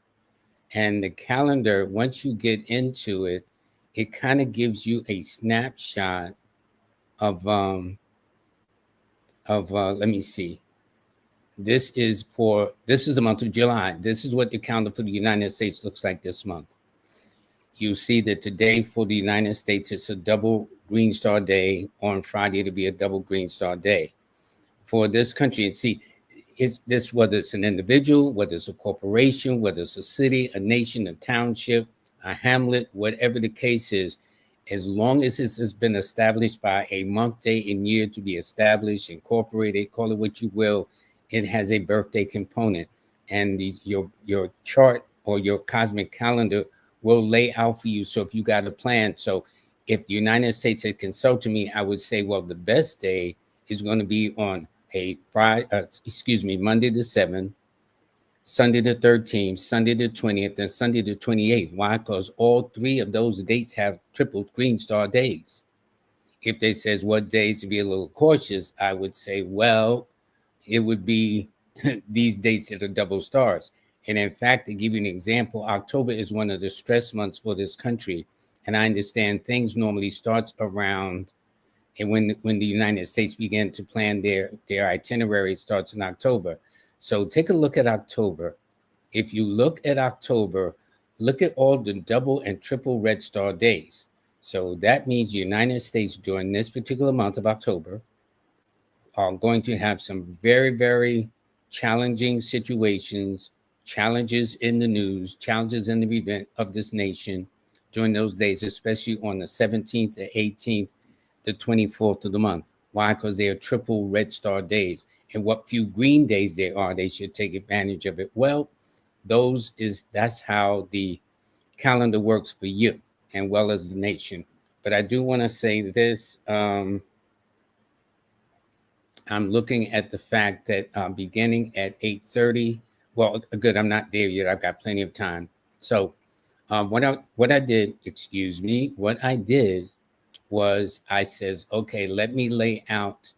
And the calendar, once you get into it, it kind of gives you a snapshot of let me see. This is the month of July. This is what the calendar for the United States looks like this month. You see that today for the United States, it's a double green star day. On Friday, it'll be a double green star day. For this country, and see, it's this, whether it's an individual, whether it's a corporation, whether it's a city, a nation, a township, a hamlet, whatever the case is, as long as this has been established by a month, day, and year to be established, incorporated, call it what you will, it has a birthday component. And your chart or your cosmic calendar will lay out for you. So if you got a plan, so if the United States had consulted me, I would say, well, the best day is going to be on a Monday the 7th, Sunday the 13th, Sunday the 20th, and Sunday the 28th. Why? Because all three of those dates have triple green star days. If they says what days to be a little cautious, I would say, well, it would be these dates that are double stars. And in fact, to give you an example, October is one of the stress months for this country. And I understand things normally starts around, and when the United States began to plan their itinerary, starts in October. So take a look at October. If you look at October, look at all the double and triple red star days. So that means the United States during this particular month of October are going to have some very, very challenging situations, challenges in the news, challenges in the event of this nation during those days, especially on the 17th, the 18th, the 24th of the month. Why? Because they are triple red star days. And what few green days there are, they should take advantage of it. Well, that's how the calendar works for you and well as the nation. But I do want to say this. I'm looking at the fact that beginning at 8:30. Well, good. I'm not there yet. I've got plenty of time. So what I did was I says, okay, let me lay out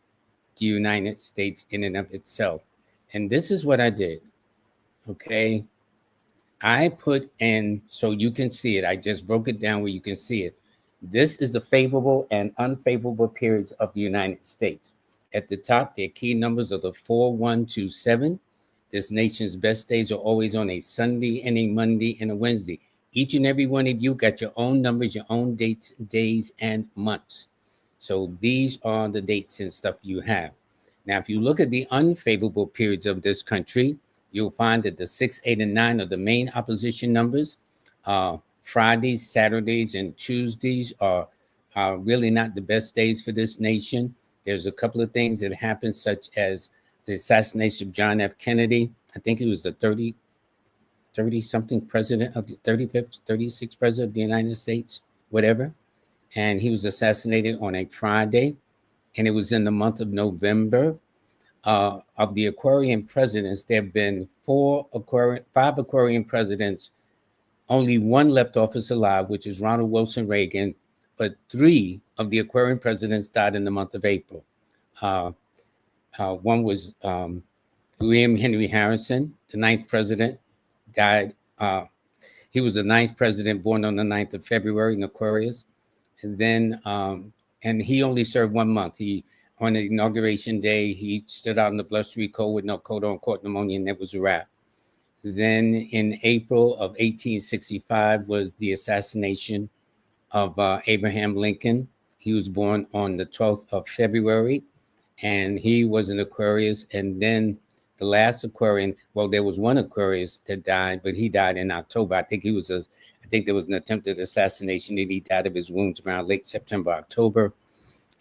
the United States in and of itself. And this is what I did. Okay. I put in, so you can see it. I just broke it down where you can see it. This is the favorable and unfavorable periods of the United States. At the top, their key numbers are the 4, 1, 2, 7. This nation's best days are always on a Sunday and a Monday and a Wednesday. Each and every one of you got your own numbers, your own dates, days, and months. So these are the dates and stuff you have. Now, if you look at the unfavorable periods of this country, you'll find that the 6, 8, and 9 are the main opposition numbers. Fridays, Saturdays, and Tuesdays are really not the best days for this nation. There's a couple of things that happened, such as the assassination of John F. Kennedy. I think he was the 30-something president of the 35th, 36th president of the United States, whatever. And he was assassinated on a Friday, and it was in the month of November. Of the Aquarian presidents, there have been 5 Aquarian presidents. Only one left office alive, which is Ronald Wilson Reagan, but 3 of the Aquarian presidents died in the month of April. One was William Henry Harrison, the 9th president, died. He was the 9th president, born on the 9th of February in Aquarius. And then, and he only served 1 month. On the inauguration day, he stood out in the blustery cold with no coat on, caught pneumonia, and that was a wrap. Then in April of 1865 was the assassination of Abraham Lincoln. He was born on the 12th of February, and he was an Aquarius. And then the last Aquarian, well, there was one Aquarius that died, but he died in October. I think I think there was an attempted assassination, and he died of his wounds around late September, October.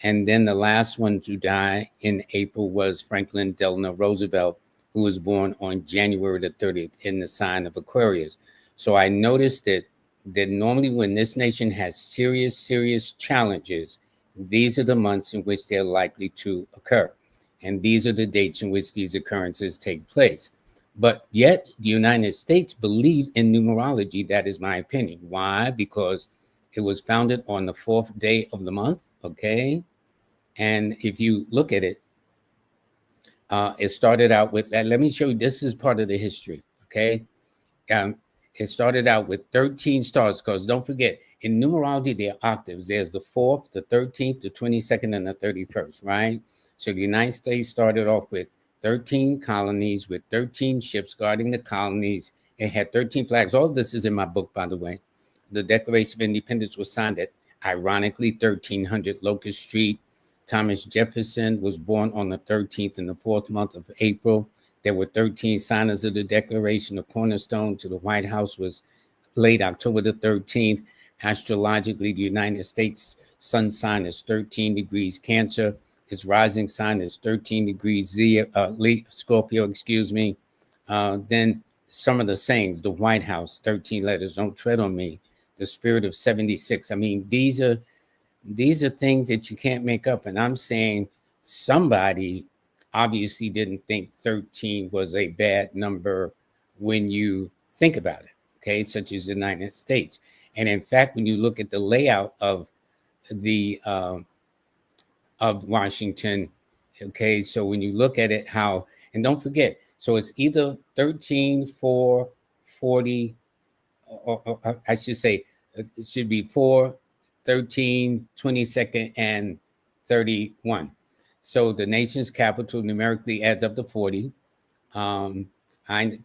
And then the last one to die in April was Franklin Delano Roosevelt, who was born on January the 30th in the sign of Aquarius. So I noticed that normally when this nation has serious challenges, these are the months in which they're likely to occur. And these are the dates in which these occurrences take place. But yet the United States believed in numerology. That is my opinion. Why? Because it was founded on the 4th day of the month. Okay. And if you look at it, it started out with, let me show you, this is part of the history. Okay. Um, it started out with 13 stars, because don't forget, in numerology, there are octaves. There's the 4th, the 13th, the 22nd, and the 31st, right? So the United States started off with 13 colonies with 13 ships guarding the colonies. It had 13 flags. All this is in my book, by the way. The Declaration of Independence was signed at, ironically, 1300 Locust Street. Thomas Jefferson was born on the 13th in the 4th month of April. There were 13 signers of the Declaration. The cornerstone to the White House was laid October the 13th. Astrologically, the United States sun sign is 13 degrees Cancer. Its rising sign is 13 degrees Scorpio, excuse me. Then some of the sayings, the White House, 13 letters, don't tread on me. The spirit of 76. I mean, these are things that you can't make up. And I'm saying somebody obviously didn't think 13 was a bad number when you think about it, okay, such as the United States. And in fact, when you look at the layout of the of Washington, okay, so when you look at it, how, and don't forget, so it's either 13, 4, 40, or I should say, it should be 4, 13, 22nd, and 31. So the nation's capital numerically adds up to 40.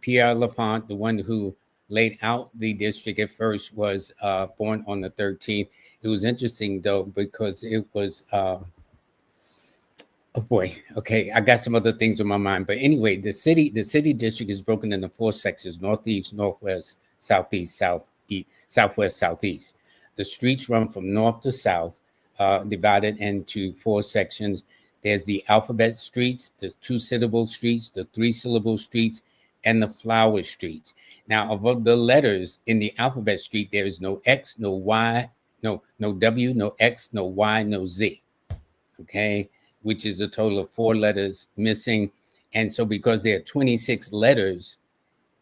Pierre Lafont, the one who laid out the district at first, was born on the 13th. It was interesting, though, because it was, oh boy, okay, I got some other things on my mind. But anyway, the city district is broken into 4 sections: northeast, northwest, southeast, southwest, southeast. The streets run from north to south, divided into 4 sections. There's the alphabet streets, the 2-syllable streets, the 3-syllable streets, and the flower streets. Now, above the letters in the alphabet street, there is no X, no Y, no W, no X, no Y, no Z. Okay, which is a total of 4 letters missing. And so because there are 26 letters,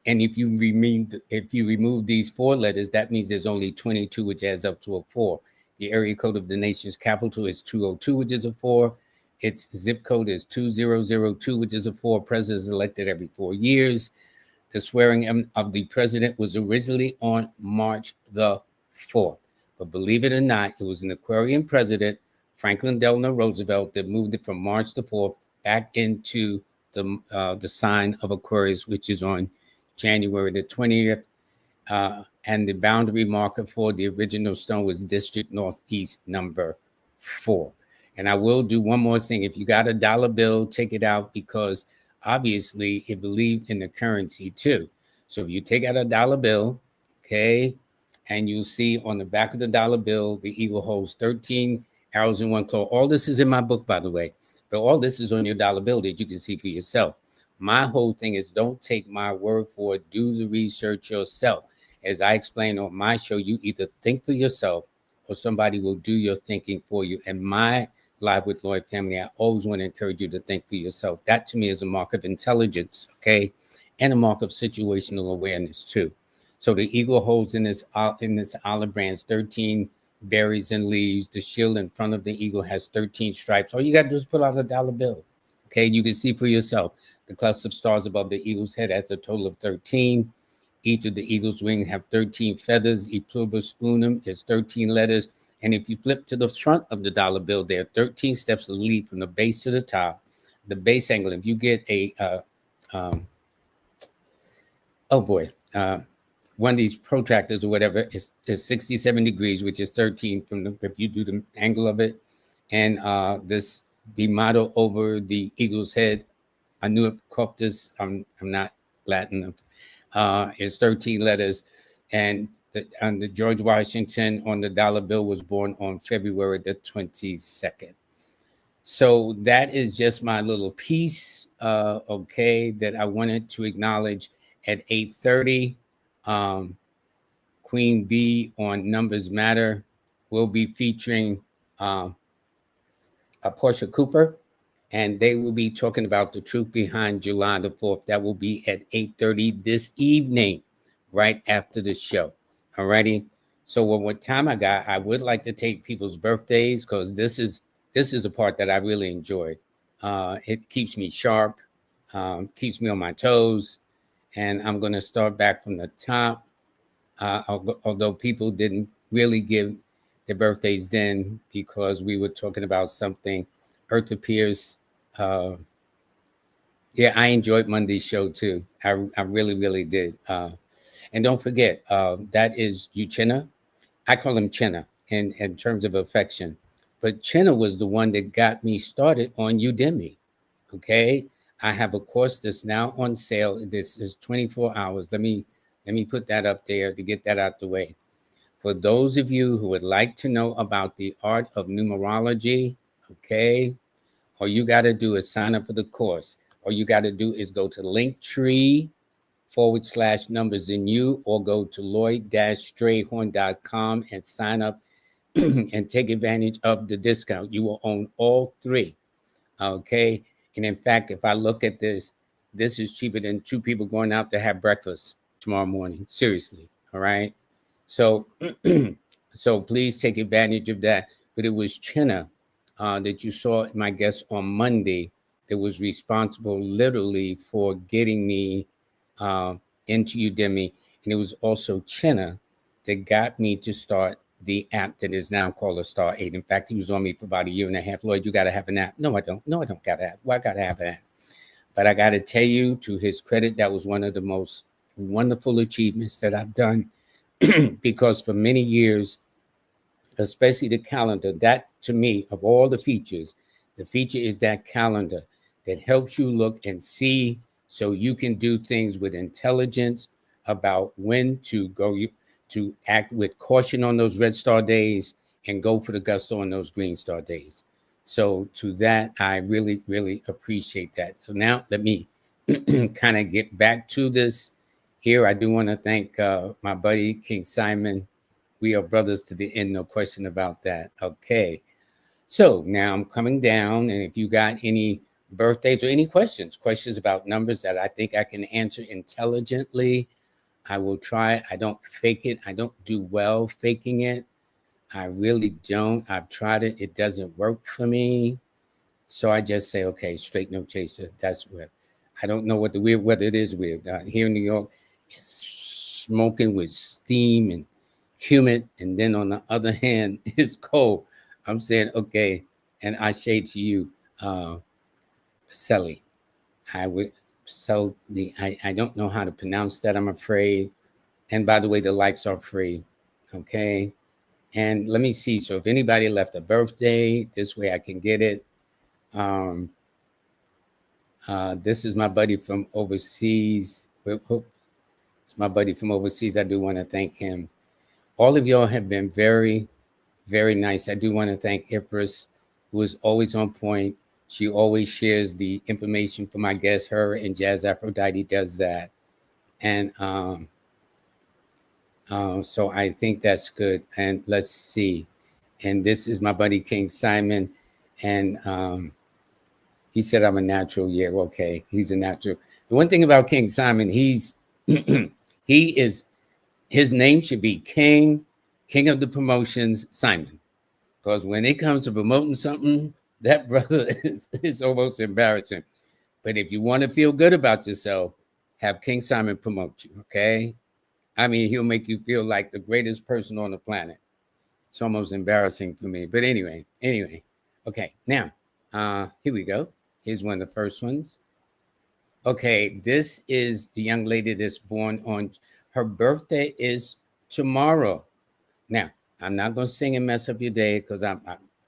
and if you remove these 4 letters, that means there's only 22, which adds up to a 4. The area code of the nation's capital is 202, which is a 4. Its zip code is 2002, which is a 4. President is elected every 4 years. The swearing of the president was originally on March the 4th. But believe it or not, it was an Aquarian president, Franklin Delano Roosevelt, that moved it from March the 4th back into the sign of Aquarius, which is on January the 20th. And the boundary marker for the original stone was District Northeast number 4. And I will do one more thing. If you got a dollar bill, take it out, because obviously it believed in the currency too. So if you take out a dollar bill, okay, and you'll see on the back of the dollar bill, the eagle holds 13 arrows in one claw. All this is in my book, by the way, but all this is on your dollar bill that you can see for yourself. My whole thing is, don't take my word for it. Do the research yourself. As I explained on my show, you either think for yourself or somebody will do your thinking for you. And my Live with Lloyd family, I always want to encourage you to think for yourself. That to me is a mark of intelligence, okay, and a mark of situational awareness too. So the eagle holds in this olive branch 13 berries and leaves. The shield in front of the eagle has 13 stripes. All you got to do is pull out a dollar bill, okay? You can see for yourself. The cluster of stars above the eagle's head has a total of 13. Each of the eagle's wings have 13 feathers. E pluribus unum is 13 letters. And if you flip to the front of the dollar bill, there are 13 steps of lead from the base to the top. The base angle, if you get a, one of these protractors or whatever, is 67 degrees, which is 13 from the, if you do the angle of it. And the motto over the eagle's head, Anuit Coptus, I'm not Latin, is 13 letters. And the George Washington on the dollar bill was born on February the 22nd. So that is just my little piece, okay, that I wanted to acknowledge at 8:30. Um, Queen B on Numbers Matter will be featuring um, a Portia Cooper, and they will be talking about the truth behind July the 4th. That will be at 8:30 this evening, right after the show. Alrighty. So what time I got, I would like to take people's birthdays because this is the part that I really enjoy. It keeps me sharp, keeps me on my toes, and I'm going to start back from the top. Although people didn't really give their birthdays then because we were talking about something. Earth appears. Uh, yeah, I enjoyed Monday's show too. I really, really did. And don't forget, that is Uchenna. I call him Chenna in terms of affection. But Chenna was the one that got me started on Udemy. Okay. I have a course that's now on sale. This is 24 hours. Let me put that up there to get that out the way. For those of you who would like to know about the art of numerology, okay, all you got to do is sign up for the course. All you got to do is go to Linktree/numbers in you, or go to Lloyd-Strayhorn.com and sign up and take advantage of the discount. You will own all three. Okay. And in fact, if I look at this is cheaper than two people going out to have breakfast tomorrow morning. Seriously. All right. So, so please take advantage of that. But it was Chenna that you saw, my guest on Monday, that was responsible literally for getting me into Udemy. And it was also Chenna that got me to start the app that is now called a Star 8. In fact, he was on me for about a year and a half. Lloyd, you got to have an app. No, I don't. No, I don't got to have. Well, I got to have an app. But I got to tell you, to his credit, that was one of the most wonderful achievements that I've done because for many years, especially the calendar, that to me, of all the features, the feature is that calendar that helps you look and see so you can do things with intelligence about when to go, to act with caution on those red star days and go for the gusto on those green star days. So to that, I really, really appreciate that. So now let me kind of get back to this here. I do want to thank my buddy, King Simon. We are brothers to the end, no question about that. Okay. So now I'm coming down, and if you got any birthdays or any questions about numbers that I think I can answer intelligently, I will try. I don't fake it. I don't do well faking it. I really don't. I've tried it. It doesn't work for me. So I just say, okay, straight no chaser. That's weird. I don't know what the weird weather it is weird. Here in New York, it's smoking with steam and humid. And then on the other hand, it's cold. I'm saying, okay. And I say to you, Sally, I would sell I don't know how to pronounce that. I'm afraid. And by the way, the likes are free. Okay. And let me see. So if anybody left a birthday, this way I can get it. This is my buddy from overseas. It's my buddy from overseas. I do want to thank him. All of y'all have been very, very nice. I do want to thank Ypres, who is always on point. She always shares the information for my guests. Her and Jazz Aphrodite does that. And so I think that's good. And let's see. And this is my buddy King Simon. And he said I'm a natural. Yeah, okay. He's a natural. The one thing about King Simon, he's he is, his name should be King of the Promotions, Simon. Because when it comes to promoting something, that brother is almost embarrassing. But if you want to feel good about yourself, have King Simon promote you, okay? I mean, he'll make you feel like the greatest person on the planet. It's almost embarrassing for me. But anyway. Okay, now, here we go. Here's one of the first ones. Okay, this is the young lady that's born on, her birthday is tomorrow. Now, I'm not going to sing and mess up your day because I'm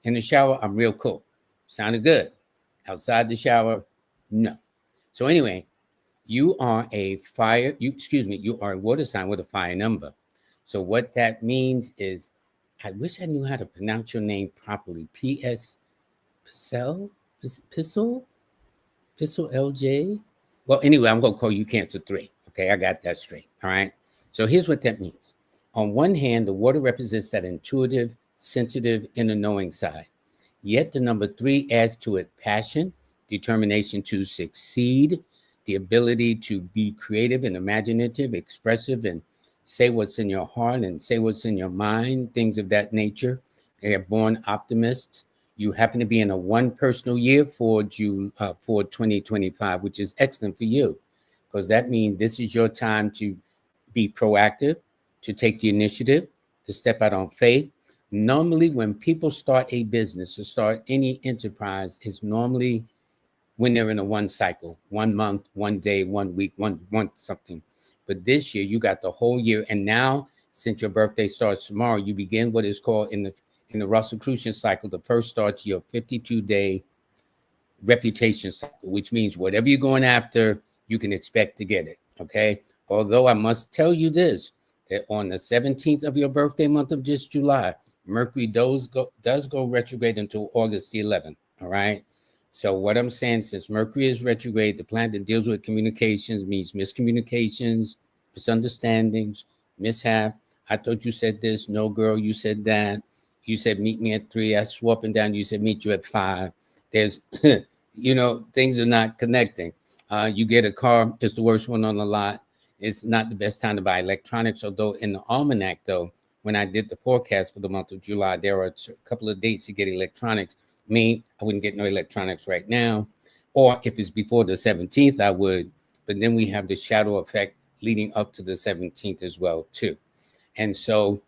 in the shower. I'm real cool. Sounded good. Outside the shower, no. So anyway, you are a water sign with a fire number. So what that means is, I wish I knew how to pronounce your name properly. P.S. Pissel? Pissel? Pissel LJ? Well, anyway, I'm going to call you Cancer 3. Okay, I got that straight. All right. So here's what that means. On one hand, the water represents that intuitive, sensitive, inner knowing side. Yet the number 3 adds to it passion, determination to succeed, the ability to be creative and imaginative, expressive, and say what's in your heart and say what's in your mind, things of that nature. They are born optimists. You happen to be in a one personal year for 2025, which is excellent for you, because that means this is your time to be proactive, to take the initiative, to step out on faith. Normally, when people start a business or start any enterprise, it's normally when they're in a one cycle, 1 month, 1 day, 1 week, one month, something. But this year, you got the whole year. And now, since your birthday starts tomorrow, you begin what is called in the Rosicrucian cycle, the first starts your 52-day reputation cycle, which means whatever you're going after, you can expect to get it. Okay. Although I must tell you this, that on the 17th of your birthday month of just July, Mercury does go retrograde until August the 11th. All right. So what I'm saying, since Mercury is retrograde, the planet that deals with communications means miscommunications, misunderstandings, mishap. I thought you said this. No, girl, you said that. You said meet me at 3. I swore up and down. You said meet you at 5. There's, things are not connecting. You get a car, it's the worst one on the lot. It's not the best time to buy electronics. Although in the almanac, though, when I did the forecast for the month of July, there are a couple of dates to get electronics. Me, I wouldn't get no electronics right now. Or if it's before the 17th, I would. But then we have the shadow effect leading up to the 17th as well, too. And so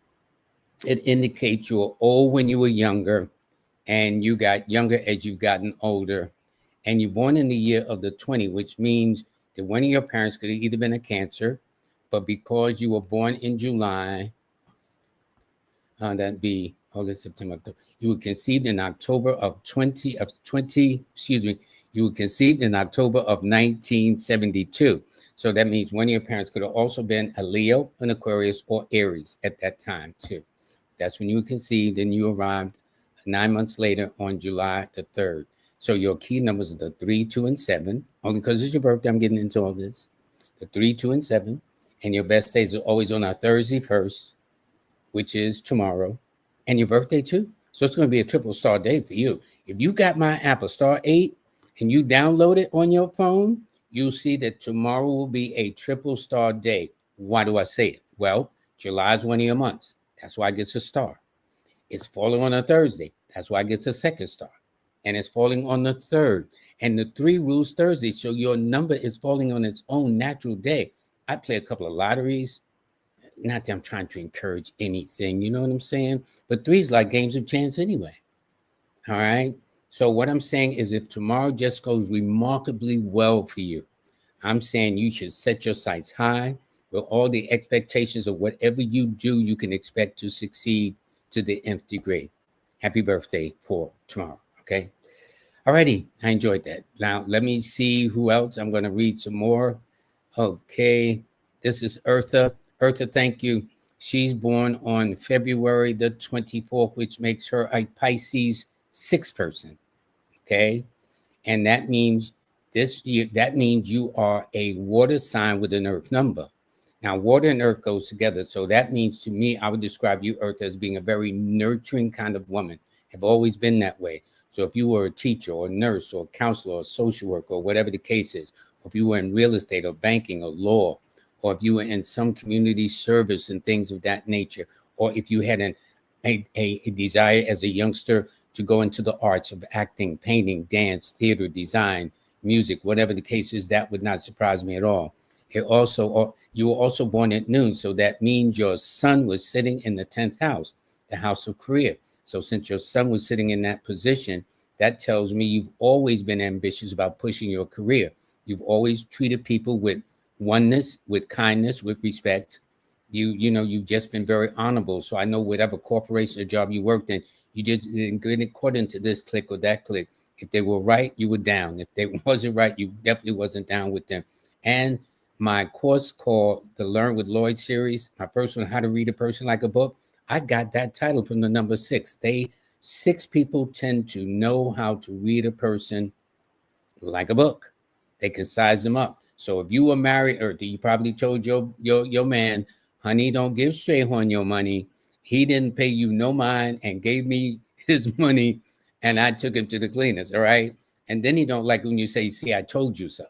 it indicates you were old when you were younger, and you got younger as you've gotten older. And you're born in the year of the 20, which means that one of your parents could have either been a Cancer, but because you were born in July, that'd be August, September, October. You were conceived in October of 20, you were conceived in October of 1972. So that means one of your parents could have also been a Leo, an Aquarius, or Aries at that time, too. That's when you were conceived, and you arrived 9 months later on July the 3rd. So your key numbers are the 3, 2, and 7. Only because it's your birthday, I'm getting into all this. The 3, 2, and 7. And your best days are always on our Thursday 1st, which is tomorrow. And your birthday, too. So it's going to be a triple star day for you. If you got my app, a star 8, and you download it on your phone, you'll see that tomorrow will be a triple star day. Why do I say it? Well, July is one of your months. That's why it gets a star. It's falling on a Thursday. That's why it gets a second star. And it's falling on the 3rd. And the 3 rules Thursday. So your number is falling on its own natural day. I play a couple of lotteries. Not that I'm trying to encourage anything, you know what I'm saying? But 3 is like games of chance anyway. All right. So what I'm saying is, if tomorrow just goes remarkably well for you, I'm saying you should set your sights high with all the expectations of whatever you do, you can expect to succeed to the nth degree. Happy birthday for tomorrow. Okay. All righty. I enjoyed that. Now, let me see who else. I'm going to read some more. Okay. This is Eartha. Eartha, thank you. She's born on February the 24th, which makes her a Pisces 6 person. Okay. And that means you are a water sign with an earth number. Now, water and earth goes together. So that means, to me, I would describe you, Earth, as being a very nurturing kind of woman. Have always been that way. So if you were a teacher or a nurse or a counselor or a social worker or whatever the case is, or if you were in real estate or banking or law, or if you were in some community service and things of that nature, or if you had a desire as a youngster to go into the arts of acting, painting, dance, theater, design, music, whatever the case is, that would not surprise me at all. You were also born at noon, so that means your sun was sitting in the 10th house, the house of career. So since your sun was sitting in that position, that tells me you've always been ambitious about pushing your career. You've always treated people with oneness, with kindness, with respect. You've just been very honorable. So I know whatever corporation or job you worked in, you just didn't get according to this clique or that clique. If they were right, you were down. If they wasn't right, you definitely wasn't down with them. And my course called the Learn with Lloyd series, my first one, How to Read a Person Like a Book, I got that title from the number six. Six people tend to know how to read a person like a book. They can size them up. So if you were married, or you probably told your man, honey, don't give Strayhorn your money. He didn't pay you no mind and gave me his money, and I took him to the cleaners. All right. And then he don't like when you say, see, I told you so.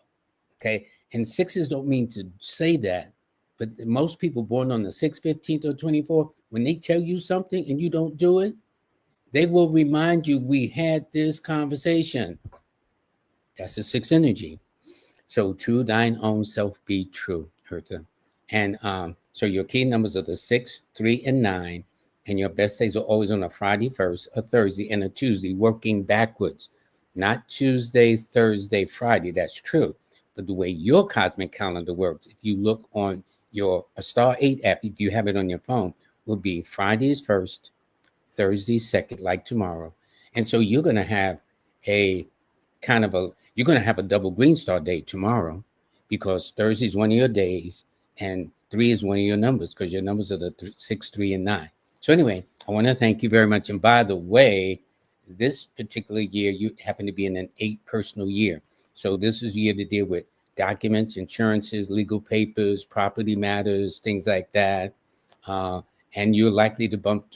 Okay. And sixes don't mean to say that, but most people born on the 6th, 15th, or 24th, when they tell you something and you don't do it, they will remind you we had this conversation. That's a six energy. So to thine own self be true, Hertha. And so your key numbers are the 6, 3, and 9. And your best days are always on a Friday first, a Thursday, and a Tuesday, working backwards. Not Tuesday, Thursday, Friday. That's true. But the way your cosmic calendar works, if you look on your a Star 8 app, if you have it on your phone, will be Fridays first, Thursday second, like tomorrow. And so you're going to have a you're going to have a double green star day tomorrow, because Thursday is one of your days and 3 is one of your numbers, because your numbers are the 6, 3, and 9. So anyway, I want to thank you very much. And by the way, this particular year, you happen to be in an 8 personal year. So this is a year to deal with documents, insurances, legal papers, property matters, things like that. And you're likely to bump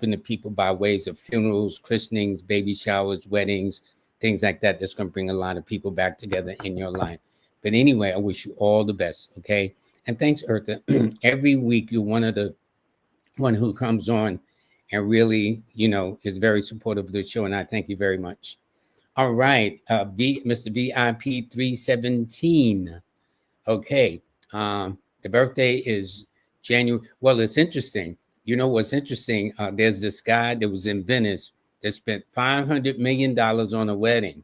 into people by ways of funerals, christenings, baby showers, weddings, things like that. That's going to bring a lot of people back together in your life. But anyway, I wish you all the best. Okay. And thanks, Eartha. Every week, you're one who comes on and really, is very supportive of the show. And I thank you very much. All right. Mr. VIP 317. Okay. The birthday is January. Well, it's interesting. You know what's interesting? There's this guy that was in Venice that spent $500 million on a wedding.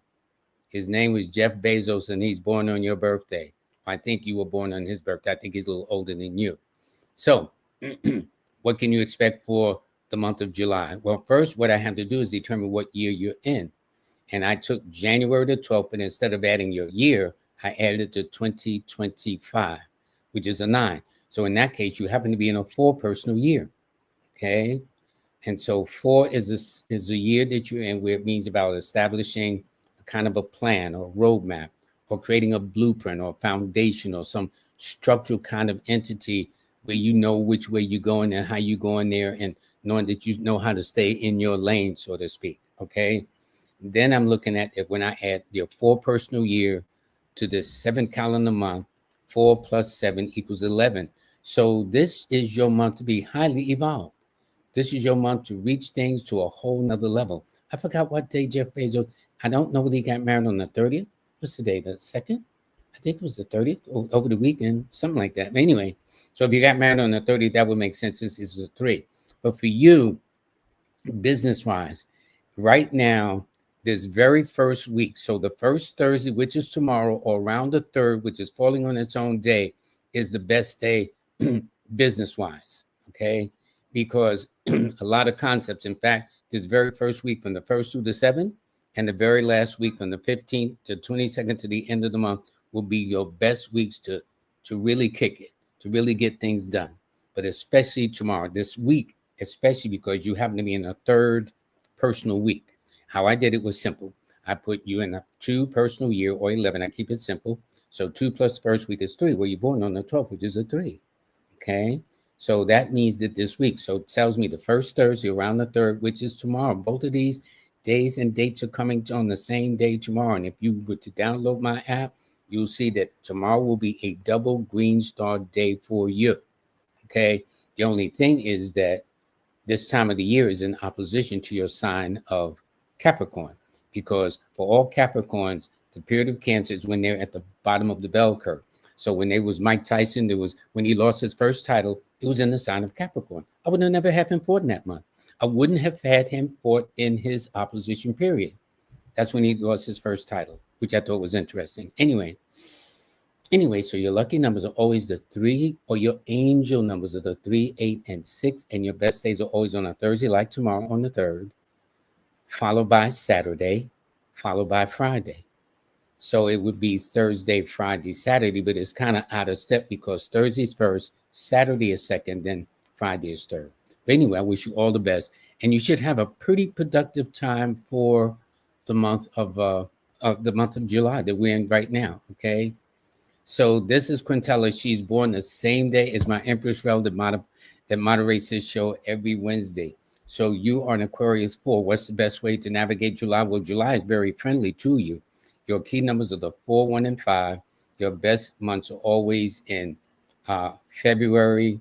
His name was Jeff Bezos, and he's born on your birthday. I think you were born on his birthday. I think he's a little older than you. So what can you expect for the month of July? Well, first, what I have to do is determine what year you're in. And I took January the 12th, and instead of adding your year, I added it to 2025, which is a 9. So in that case, you happen to be in a 4 personal year. Okay. And so 4 is a year that you're in, where it means about establishing a kind of a plan or roadmap, or creating a blueprint or foundation or some structural kind of entity where you know which way you're going and how you're going there, and knowing that you know how to stay in your lane, so to speak. Okay. Then I'm looking at it when I add your 4 personal year to the 7 calendar month. 4 plus 7 equals 11. So this is your month to be highly evolved. This is your month to reach things to a whole nother level. I forgot what day Jeff Bezos, I don't know whether he got married on the 30th. What's the day? The 2nd? I think it was the 30th, over the weekend, something like that. But anyway, so if you got married on the 30th, that would make sense. This is a 3. But for you, business-wise, right now, this very first week, so the first Thursday, which is tomorrow, or around the 3rd, which is falling on its own day, is the best day business-wise, okay? Because a lot of concepts, in fact, this very first week from the 1st through the 7th, and the very last week from the 15th to 22nd to the end of the month will be your best weeks to really kick it, to really get things done. But especially tomorrow, this week, especially because you happen to be in a 3rd personal week. How I did it was simple. I put you in a 2 personal year, or 11. I keep it simple. So 2 plus first week is 3. Well, you're born on the 12th, which is a 3. Okay. So that means that this week, so it tells me the first Thursday around the 3rd, which is tomorrow. Both of these days and dates are coming on the same day tomorrow. And if you were to download my app, you'll see that tomorrow will be a double green star day for you. Okay. The only thing is that this time of the year is in opposition to your sign of Capricorn, because for all Capricorns, the period of Cancer is when they're at the bottom of the bell curve. So when there was Mike Tyson, when he lost his first title, it was in the sign of Capricorn. I would have never had him fought in that month. I wouldn't have had him fought in his opposition period. That's when he lost his first title, which I thought was interesting. Anyway, so your lucky numbers are always the 3, or your angel numbers are the 3, 8, and 6. And your best days are always on a Thursday, like tomorrow on the 3rd, followed by Saturday, followed by Friday. So it would be Thursday, Friday, Saturday, but it's kind of out of step because Thursday's first, Saturday is second, then Friday is third. But anyway, I wish you all the best. And you should have a pretty productive time for the month of July that we're in right now. Okay. So this is Quintella. She's born the same day as my Empress Rel that moderates this show every Wednesday. So you are an Aquarius 4. What's the best way to navigate July? Well, July is very friendly to you. Your key numbers are the 4, 1, and 5. Your best months are always in February,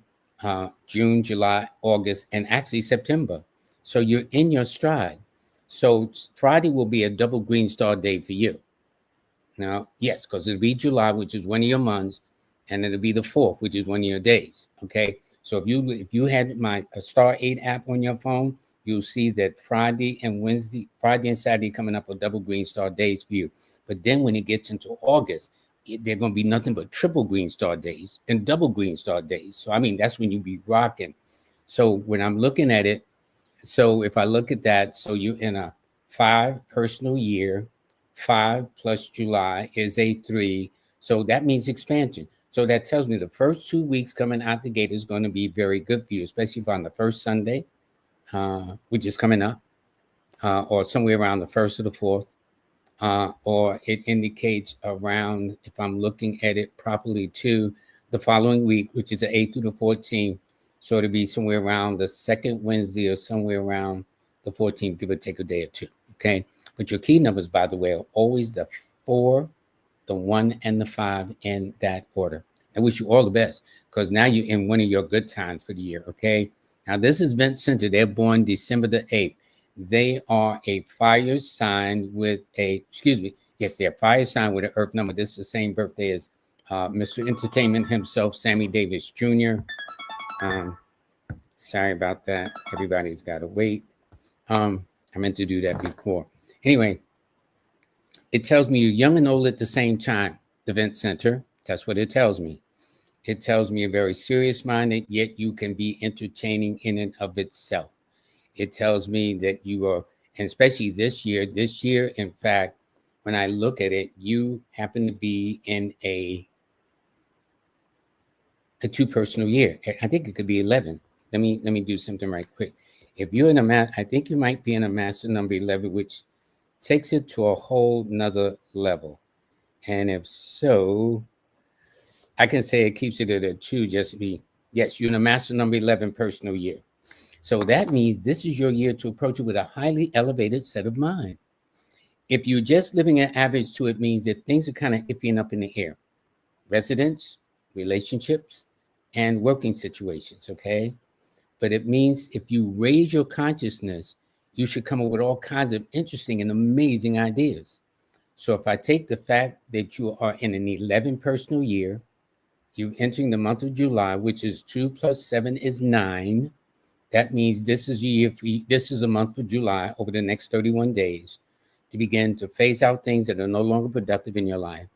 June, July, August, and actually September. So you're in your stride. So Friday will be a double green star day for you. Now, yes, because it'll be July, which is one of your months, and it'll be the 4th, which is one of your days. Okay. So if you had my Star 8 app on your phone, you'll see that Friday and Saturday coming up are double green star days for you. But then when it gets into August, they're going to be nothing but triple green star days and double green star days. So I mean, that's when you be rocking. So when I'm looking at it, so if I look at that, so you're in a 5 personal year, 5 plus July is a 3. So that means expansion. So that tells me the first 2 weeks coming out the gate is going to be very good for you, especially if on the first Sunday, which is coming up, or somewhere around the 1st or the 4th, or it indicates around, if I'm looking at it properly, to the following week, which is the 8th through the 14th. So it'll be somewhere around the second Wednesday or somewhere around the 14th, give or take a day or two. Okay. But your key numbers, by the way, are always the 4, the 1, and the 5 in that order. I wish you all the best because now you're in one of your good times for the year. Okay. Now, this is Vent Center. They're born December the 8th. They are a fire sign with they're a fire sign with an earth number. This is the same birthday as Mr. Entertainment himself, Sammy Davis Jr. Sorry about that. Everybody's got to wait. I meant to do that before. Anyway, it tells me you're young and old at the same time, the Vent Center. That's what it tells me. It tells me you're very serious-minded, yet you can be entertaining in and of itself. It tells me that you are, and especially this year, in fact, when I look at it, you happen to be in a 2 personal year. I think it could be 11. Let me do something right quick. If you're in I think you might be in a master number 11, which takes it to a whole nother level. And if so, I can say it keeps it at a 2, just to be, yes, you're in a master number 11 personal year. So that means this is your year to approach it with a highly elevated set of mind. If you're just living an average 2, it means that things are kind of iffy and up in the air. Residence, relationships, and working situations, okay? But it means if you raise your consciousness, you should come up with all kinds of interesting and amazing ideas. So if I take the fact that you are in an 11 personal year, you're entering the month of July, which is 2 plus 7 is 9. That means this is a month for July over the next 31 days to begin to phase out things that are no longer productive in your life,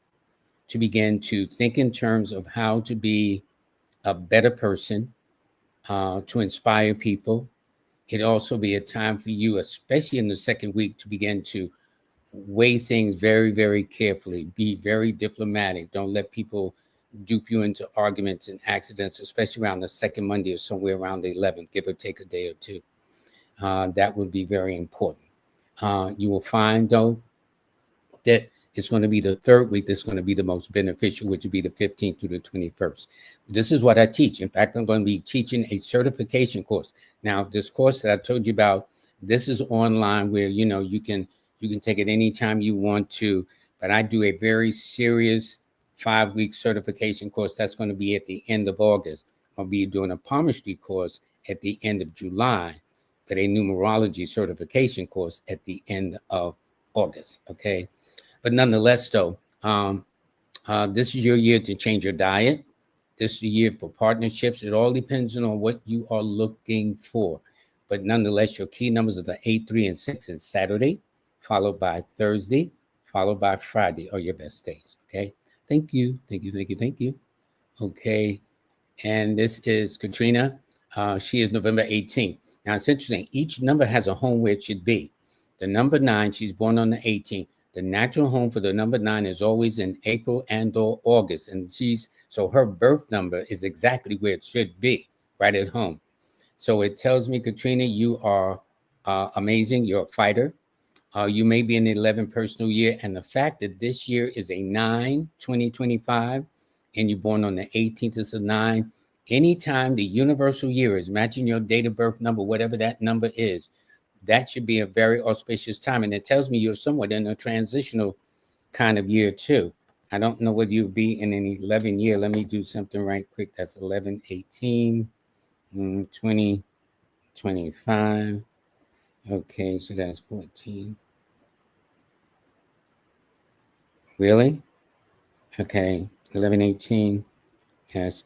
to begin to think in terms of how to be a better person, to inspire people. It'd also be a time for you, especially in the second week, to begin to weigh things very, very carefully. Be very diplomatic. Don't let people dupe you into arguments and accidents, especially around the second Monday or somewhere around the 11th, give or take a day or two. That would be very important. You will find, though, that it's going to be the third week that's going to be the most beneficial, which would be the 15th to the 21st. This is what I teach. In fact, I'm going to be teaching a certification course. Now, this course that I told you about, this is online where, you can take it anytime you want to, but I do a very serious 5-week certification course that's going to be at the end of August. I'll be doing a palmistry course at the end of July, but a numerology certification course at the end of August, okay? But nonetheless, though, this is your year to change your diet. This is the year for partnerships. It all depends on what you are looking for. But nonetheless, your key numbers are the 8, 3, and 6 and Saturday, followed by Thursday, followed by Friday are your best days, okay? Thank you. Okay, and this is Katrina. She is November 18th. Now, it's interesting. Each number has a home where it should be. The number 9, she's born on the 18th. The natural home for the number 9 is always in April and or August. And so her birth number is exactly where it should be, right at home. So it tells me, Katrina, you are amazing. You're a fighter. You may be in the 11th personal year. And the fact that this year is a 9, 2025, and you're born on the 18th of 9, anytime the universal year is matching your date of birth number, whatever that number is, that should be a very auspicious time. And it tells me you're somewhat in a transitional kind of year too. I don't know whether you'll be in an 11 year. Let me do something right quick. That's 11, 18, 20, 25. Okay, so that's 14. Really? Okay, 11, 18. Yes,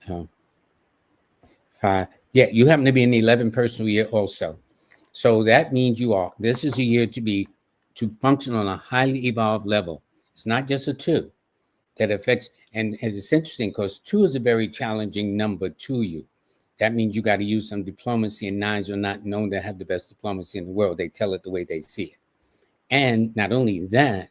5. Yeah, you happen to be in the 11 personal year also. So that means this is a year to function on a highly evolved level. It's not just a 2 that affects, and it's interesting because 2 is a very challenging number to you. That means you got to use some diplomacy, and 9s are not known to have the best diplomacy in the world. They tell it the way they see it. And not only that,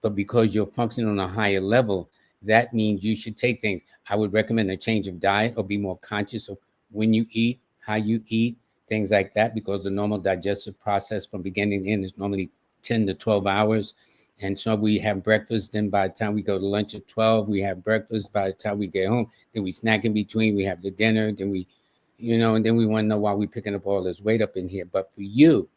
but because you're functioning on a higher level, that means you should take things. I would recommend a change of diet or be more conscious of when you eat, how you eat, things like that, because the normal digestive process from beginning to end is normally 10 to 12 hours. And so we have breakfast. Then by the time we go to lunch at 12, we have breakfast. By the time we get home, then we snack in between. We have the dinner. Then and then we want to know why we're picking up all this weight up in here. But for you,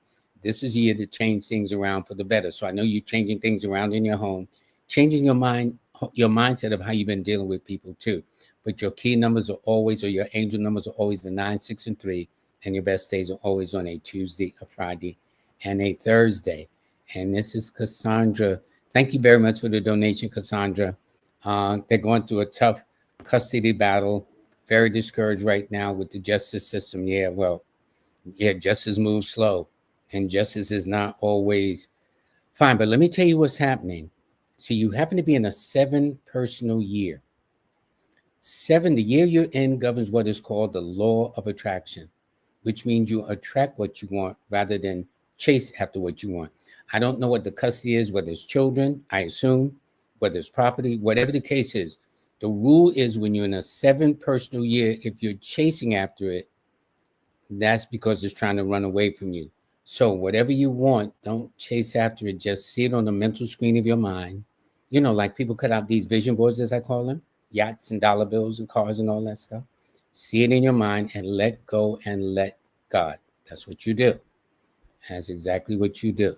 this is a year to change things around for the better. So I know you're changing things around in your home, changing your mindset of how you've been dealing with people too. But your key numbers are always, or your angel numbers are always the 9, 6, and 3. And your best days are always on a Tuesday, a Friday, and a Thursday. And this is Cassandra. Thank you very much for the donation, Cassandra. They're going through a tough custody battle. Very discouraged right now with the justice system. Justice moves slow. And justice is not always fine. But let me tell you what's happening. See, you happen to be in a 7 personal year. 7, the year you're in, governs what is called the law of attraction, which means you attract what you want rather than chase after what you want. I don't know what the custody is, whether it's children, I assume, whether it's property, whatever the case is. The rule is when you're in a 7 personal year, if you're chasing after it, that's because it's trying to run away from you. So whatever you want, don't chase after it. Just see it on the mental screen of your mind. Like people cut out these vision boards, as I call them, yachts and dollar bills and cars and all that stuff. See it in your mind and let go and let God. That's what you do. That's exactly what you do.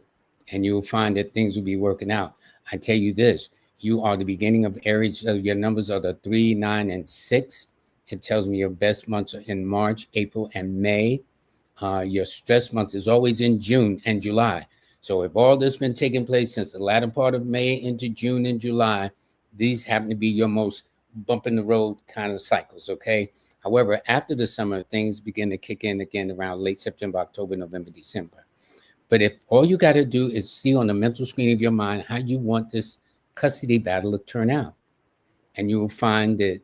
And you'll find that things will be working out. I tell you this, you are the beginning of Aries. Your numbers are the 3, 9, and 6. It tells me your best months are in March, April, and May. Your stress month is always in June and July. So if all this been taking place since the latter part of May into June and July, these happen to be your most bump in the road kind of cycles, okay? However, after the summer, things begin to kick in again around late September, October, November, December. But if all you got to do is see on the mental screen of your mind how you want this custody battle to turn out, and you will find that.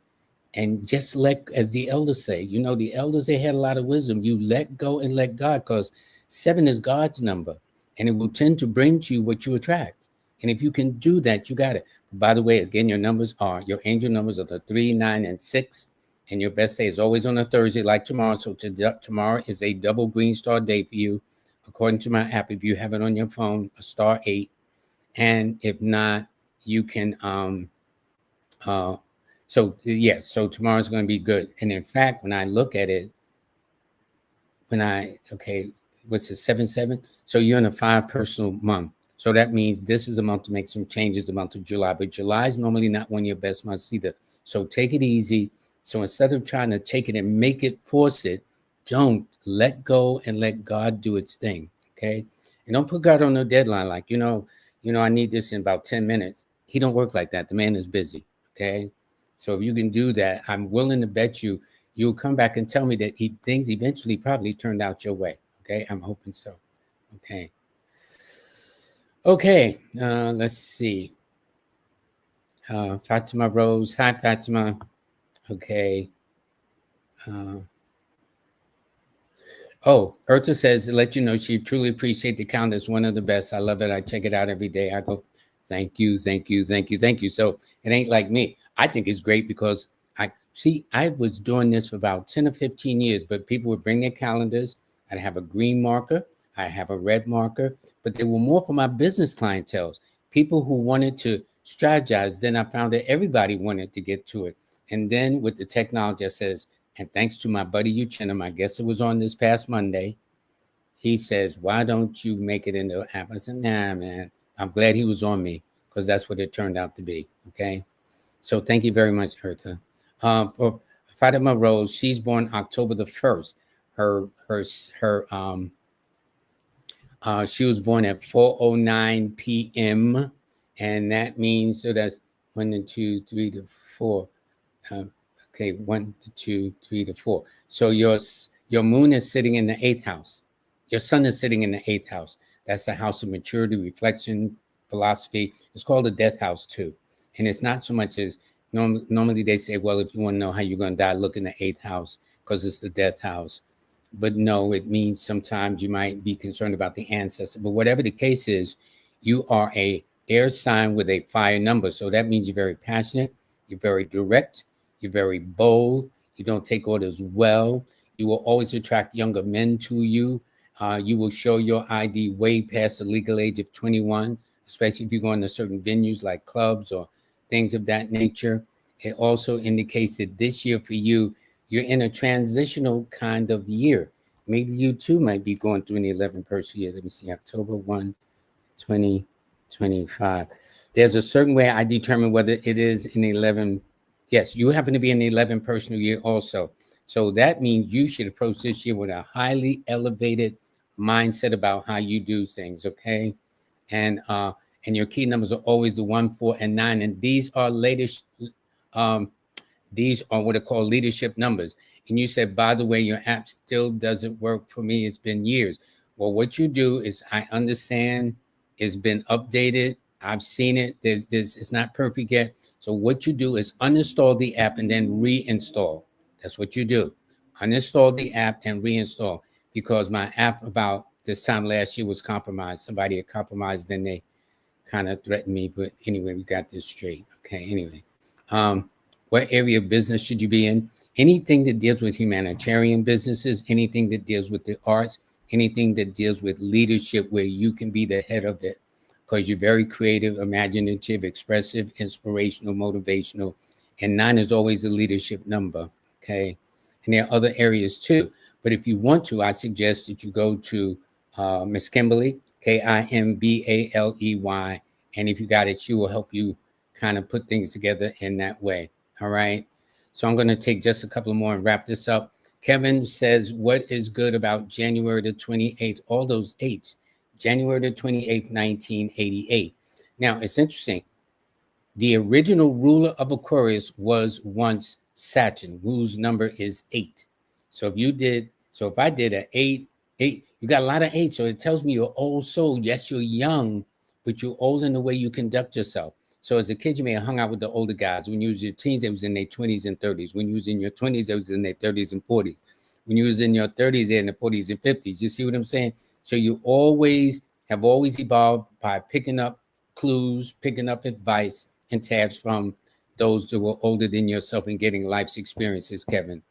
And just as the elders say, the elders, they had a lot of wisdom. You let go and let God, because 7 is God's number, and it will tend to bring to you what you attract. And if you can do that, you got it. By the way, again, your angel numbers are the 3, 9, and 6. And your best day is always on a Thursday, like tomorrow. So tomorrow is a double green star day for you. According to my app, if you have it on your phone, a star 8. And if not, you can, so tomorrow's going to be good. And in fact, when I look at it, what's it, 7-7? So you're in a 5 personal month. So that means this is a month to make some changes, the month of July. But July is normally not one of your best months either. So take it easy. So instead of trying to take it and make it, force it, don't. Let go and let God do its thing, okay? And don't put God on no deadline like, I need this in about 10 minutes. He don't work like that. The man is busy, okay? So if you can do that, I'm willing to bet you'll come back and tell me that things eventually probably turned out your way, okay? I'm hoping so, okay? Okay, let's see. Fatima Rose. Hi, Fatima. Okay. Eartha says to let you know she truly appreciates the count as one of the best. I love it. I check it out every day. I go Thank you, thank you, thank you, thank you. So it ain't like me. I think it's great because I see I was doing this for about 10 or 15 years, but people would bring their calendars. I'd have a green marker, I have a red marker, but they were more for my business clientele, people who wanted to strategize. Then I found that everybody wanted to get to it. And then with the technology, I says, and thanks to my buddy Uchenham, I guess it was on this past Monday, he says, why don't you make it into an app? I said, nah, man. I'm glad he was on me because that's what it turned out to be. Okay. So thank you very much, Herta. For Fatima Rose, she's born October the 1st. Her she was born at 4:09 p.m. And that means, so that's 1 to 2, 3 to 4. Uh, okay, 1 to 2, 3 to 4. So your moon is sitting in the 8th house. Your sun is sitting in the 8th house. That's the house of maturity, reflection, philosophy. It's called the death house too. And it's not so much as normally they say, well, if you want to know how you're going to die, look in the 8th house because it's the death house. But no, it means sometimes you might be concerned about the ancestor. But whatever the case is, you are a air sign with a fire number. So that means you're very passionate, you're very direct, you're very bold, you don't take orders well, you will always attract younger men to you. You will show your ID way past the legal age of 21, especially if you go into certain venues like clubs or things of that nature. It also indicates that this year for you, you're in a transitional kind of year. Maybe you too might be going through an 11 person year. Let me see, October 1, 2025. There's a certain way I determine whether it is an 11. Yes, you happen to be an 11 personal year also. So that means you should approach this year with a highly elevated mindset about how you do things, okay? And and your key numbers are always the 1, 4, and 9. And these are latest these are what are called leadership numbers. And you said, by the way, your app still doesn't work for me. It's been years. Well, what you do is I understand it's been updated. I've seen it. There's it's not perfect yet. So what you do is uninstall the app and then reinstall. That's what you do. Uninstall the app and reinstall because my app about this time last year was compromised. Somebody had compromised, then they kind of threatened me. But anyway, we got this straight. Okay, anyway. What area of business should you be in? Anything that deals with humanitarian businesses, anything that deals with the arts, anything that deals with leadership where you can be the head of it because you're very creative, imaginative, expressive, inspirational, motivational. And 9 is always a leadership number. Okay. And there are other areas too. But if you want to, I suggest that you go to Miss Kimberly, Kimbaley. And if you got it, she will help you kind of put things together in that way. All right. So I'm going to take just a couple more and wrap this up. Kevin says, what is good about January the 28th? All those eights. January the 28th, 1988. Now, it's interesting. The original ruler of Aquarius was once Saturn, whose number is 8. So if I did an 8, you got a lot of 8. So it tells me you're old soul. Yes, you're young, but you're old in the way you conduct yourself. So as a kid, you may have hung out with the older guys. When you was your teens, it was in their 20s and 30s. When you was in your 20s, it was in their 30s and 40s. When you was in your 30s, they're in the 40s and 50s. You see what I'm saying? So you have always evolved by picking up clues, picking up advice and tabs from those that were older than yourself and getting life's experiences, Kevin.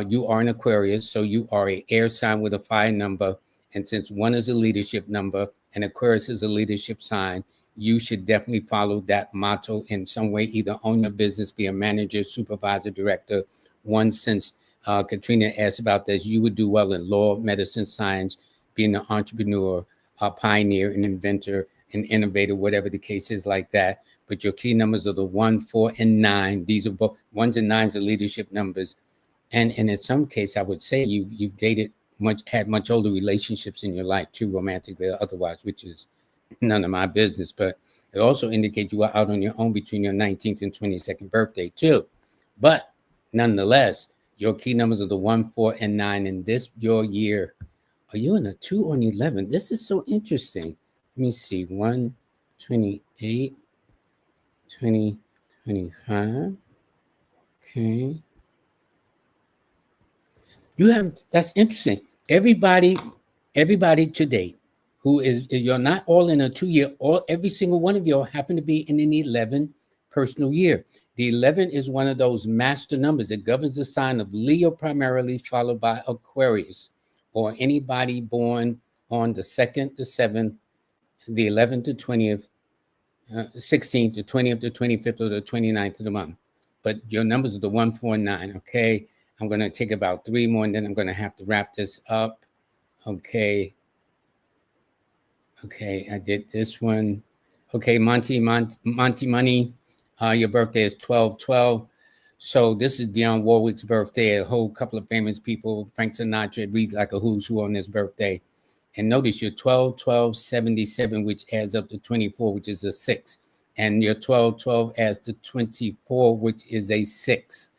You are an Aquarius, so you are an air sign with a fire number. And since 1 is a leadership number and Aquarius is a leadership sign, you should definitely follow that motto in some way, either own your business, be a manager, supervisor, director. One, since Katrina asked about this, you would do well in law, medicine, science, being an entrepreneur, a pioneer, an inventor, an innovator, whatever the case is like that. But your key numbers are the 1, 4, and 9. These are both 1s and 9s are leadership numbers. And in some case, I would say you've had much older relationships in your life too, romantically or otherwise, which is none of my business. But it also indicates you are out on your own between your 19th and 22nd birthday too. But nonetheless, your key numbers are the 1, 4, and 9. In this your year, are you in a 2 or an 11? This is so interesting. Let me see. 1, 28, 20, 25. Okay. That's interesting. Everybody to date who is, you're not all in a 2-year, every single one of you happen to be in an 11 personal year. The 11 is one of those master numbers. It governs the sign of Leo primarily, followed by Aquarius, or anybody born on the 2nd to 7th, the 11th to 20th, 16th to 20th to 25th, or the 29th of the month. But your numbers are the 1, 4, 9, okay? I'm going to take about 3 more, and then I'm going to have to wrap this up. Okay, I did this one. Okay, Monty Money, your birthday is 12/12. So this is Dionne Warwick's birthday. A whole couple of famous people, Frank Sinatra, read like a who's who on his birthday. And notice your 12/12/77, which adds up to 24, which is a 6. And your 12/12 adds to 24, which is a 6.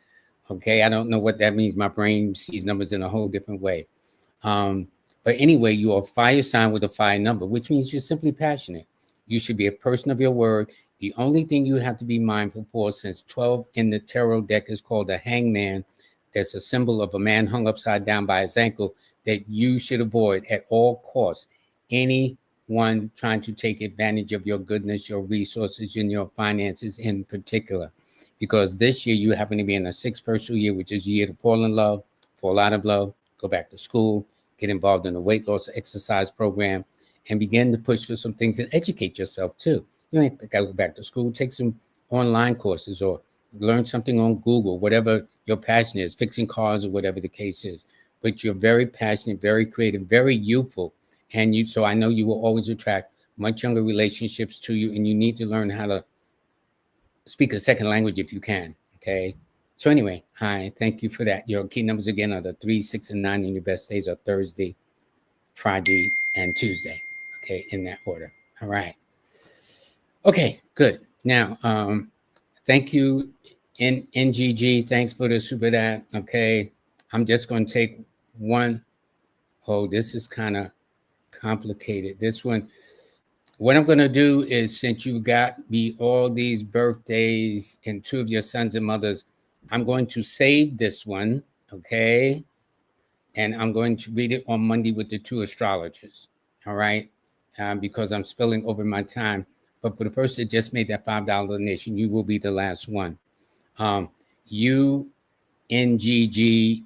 Okay, I don't know what that means. My brain sees numbers in a whole different way. But anyway, you are a fire sign with a fire number, which means you're simply passionate. You should be a person of your word. The only thing you have to be mindful for, since 12 in the tarot deck is called a hangman, that's a symbol of a man hung upside down by his ankle, that you should avoid at all costs anyone trying to take advantage of your goodness, your resources, and your finances in particular. Because this year you happen to be in a 6th personal year, which is a year to fall in love, fall out of love, go back to school, get involved in a weight loss exercise program, and begin to push for some things and educate yourself too. You don't have to go back to school, take some online courses or learn something on Google, whatever your passion is, fixing cars or whatever the case is. But you're very passionate, very creative, very youthful. And so I know you will always attract much younger relationships to you, and you need to learn how to speak a second language if you can. Okay. So anyway, hi, thank you for that. Your key numbers again are the 3, 6, and 9, and your best days are Thursday, Friday, and Tuesday. Okay, in that order. All right. Okay, good. Now, thank you, NGG. Thanks for the super that. Okay, I'm just going to take one. Oh, this is kind of complicated. This one. What I'm going to do is, since you got me all these birthdays and 2 of your sons and mothers, I'm going to save this one, okay? And I'm going to read it on Monday with the 2 astrologers, all right? Because I'm spilling over my time. But for the person that just made that $5 donation, you will be the last one. You, NGG,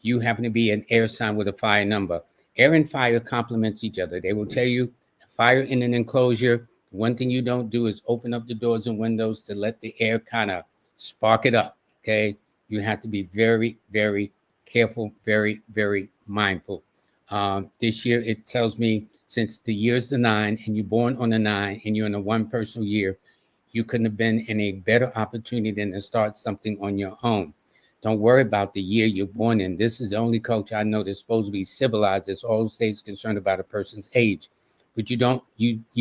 you happen to be an air sign with a fire number. Air and fire complements each other. They will tell you, fire in an enclosure, one thing you don't do is open up the doors and windows to let the air kind of spark it up, okay? You have to be very, very careful, very, very mindful. This year, it tells me, since the year's the 9 and you're born on the 9 and you're in a 1 personal year, you couldn't have been in a better opportunity than to start something on your own. Don't worry about the year you're born in. This is the only culture I know that's supposed to be civilized, that's always concerned about a person's age. But you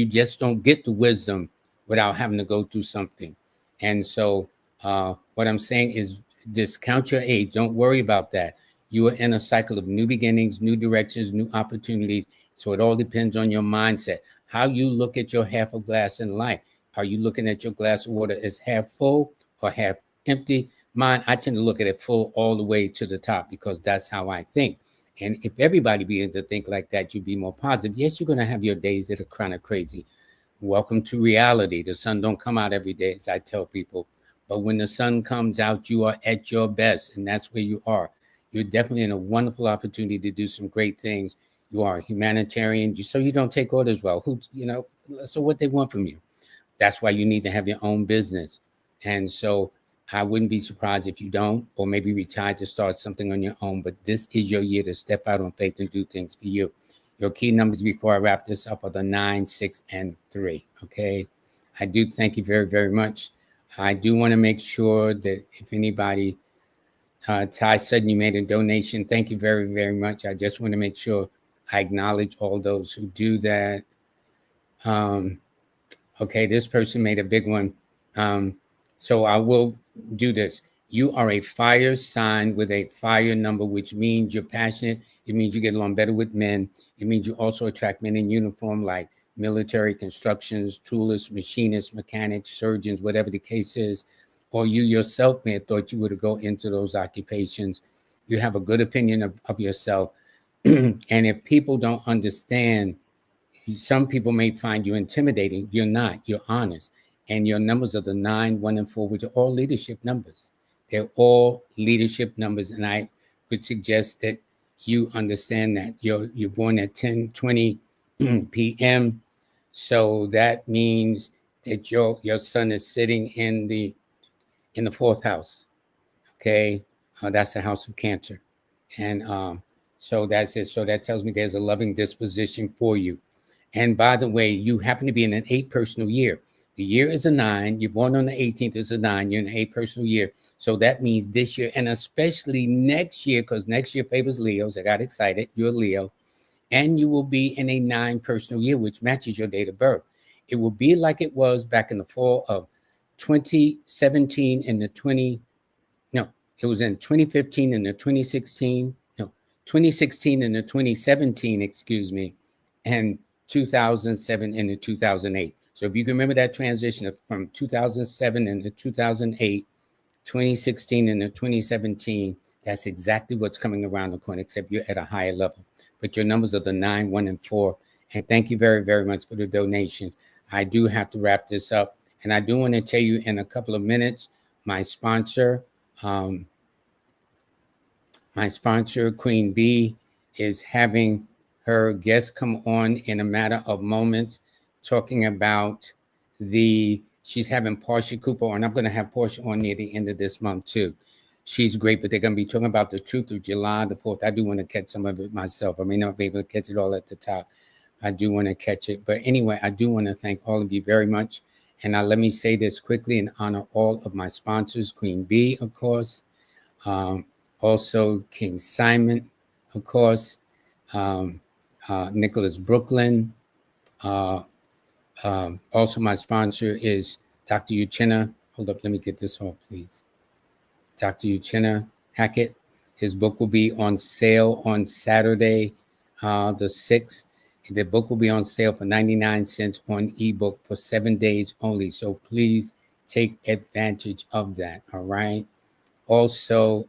just don't get the wisdom without having to go through something. And so what I'm saying is, discount your age. Don't worry about that. You are in a cycle of new beginnings, new directions, new opportunities. So it all depends on your mindset, how you look at your half of glass in life. Are you looking at your glass of water as half full or half empty? Mine, I tend to look at it full all the way to the top, because that's how I think. And if everybody begins to think like that, you'd be more positive. Yes, you're going to have your days that are kind of crazy. Welcome to reality. The sun don't come out every day, as I tell people. But when the sun comes out, you are at your best, and that's where you are. You're definitely in a wonderful opportunity to do some great things. You are a humanitarian, so you don't take orders well. So what they want from you. That's why you need to have your own business. And so I wouldn't be surprised if you don't, or maybe retire to start something on your own. But this is your year to step out on faith and do things for you. Your key numbers before I wrap this up are the 9, 6, and 3. Okay. I do thank you very, very much. I do want to make sure that if anybody, Ty said you made a donation. Thank you very, very much. I just want to make sure I acknowledge all those who do that. Okay, this person made a big one. So I will do this. You are a fire sign with a fire number, which means you're passionate. It means you get along better with men. It means you also attract men in uniform, like military, constructions, toolists, machinists, mechanics, surgeons, whatever the case is. Or you yourself may have thought you would go into those occupations. You have a good opinion of yourself. And if people don't understand, some people may find you intimidating. You're not. You're honest. And your numbers are the 9, 1, and 4, which are all leadership numbers. They're all leadership numbers. And I would suggest that you understand that you're born at 10:20 p.m. So that means that your sun is sitting in the fourth house. Okay, that's the house of Cancer, and so that's it. So that tells me there's a loving disposition for you. And by the way, you happen to be in an 8 personal year. The year is a 9. You're born on the 18th. It's a 9. You're in an 8 personal year. So that means this year, and especially next year, because next year favors Leos. I got excited. You're a Leo. And you will be in a 9 personal year, which matches your date of birth. It will be like it was back in the fall of 2017 and the 20, no, it was in 2015 and the 2016, no, 2016 and the 2017, excuse me, and 2007 and the 2008. So if you can remember that transition from 2007 and the 2008, 2016 and the 2017, that's exactly what's coming around the corner, except you're at a higher level. But your numbers are the 9, 1, and 4. And thank you very, very much for the donations. I do have to wrap this up. And I do want to tell you in a couple of minutes, my sponsor, Queen B, is having her guest come on in a matter of moments, talking about she's having Portia Cooper on. I'm going to have Portia on near the end of this month too. She's great, but they're going to be talking about the truth of July the 4th. I do want to catch some of it myself. I may not be able to catch it all at the top. I do want to catch it. But anyway, I do want to thank all of you very much. And let me say this quickly and honor all of my sponsors, Queen B, of course. Also King Simon, of course. Nicholas Brooklyn. Also my sponsor is Dr. Uchenna. Hold up, let me get this off, please. Dr. Uchenna Hackett. His book will be on sale on Saturday, the 6th. The book will be on sale for 99 cents on ebook for 7 days only. So please take advantage of that. All right. Also,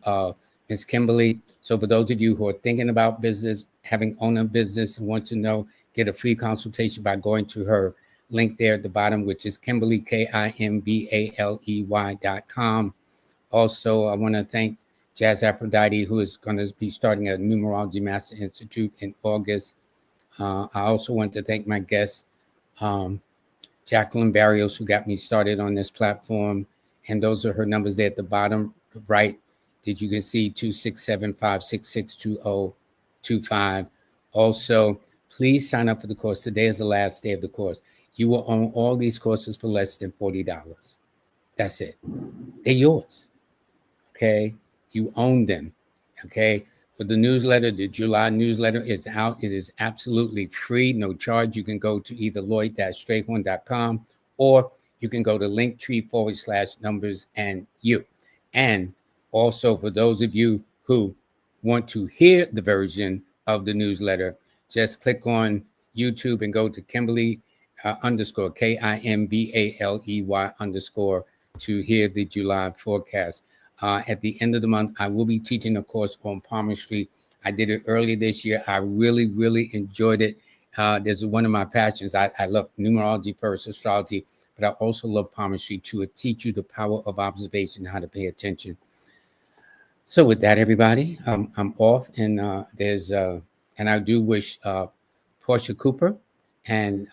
Ms. Kimberly. So for those of you who are thinking about business, having owned a business and want to know, get a free consultation by going to her link there at the bottom, which is Kimberly, KIMBALEY.com. Also, I want to thank Jazz Aphrodite, who is going to be starting a Numerology Master Institute in August. I also want to thank my guest, Jacqueline Berrios, who got me started on this platform. And those are her numbers there at the bottom right that you can see, 267-566-2025. Also, please sign up for the course. Today is the last day of the course. You will own all these courses for less than $40. That's it. They're yours. Okay? You own them. Okay? For the newsletter, the July newsletter is out. It is absolutely free, no charge. You can go to either Lloyd-Strayhorn.com or you can go to Linktree/numbers and you. And also for those of you who want to hear the version of the newsletter, just click on YouTube and go to Kimberly _ KIMBALEY_ to hear the July forecast. At the end of the month, I will be teaching a course on palmistry. I did it earlier this year. I really, really enjoyed it. This is one of my passions. I love numerology first, astrology, but I also love palmistry to teach you the power of observation, how to pay attention. So with that, everybody, I'm off, and and I do wish Portia Cooper and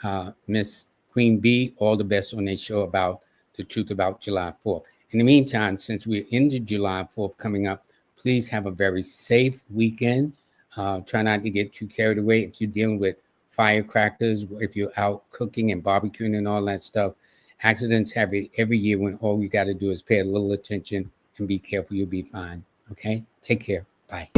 Miss Queen B all the best on their show about the truth about July 4th. In the meantime, since we're into July 4th coming up, please have a very safe weekend. Try not to get too carried away. If you're dealing with firecrackers, if you're out cooking and barbecuing and all that stuff, accidents happen every year when all we got to do is pay a little attention and be careful. You'll be fine. Okay? Take care. Bye.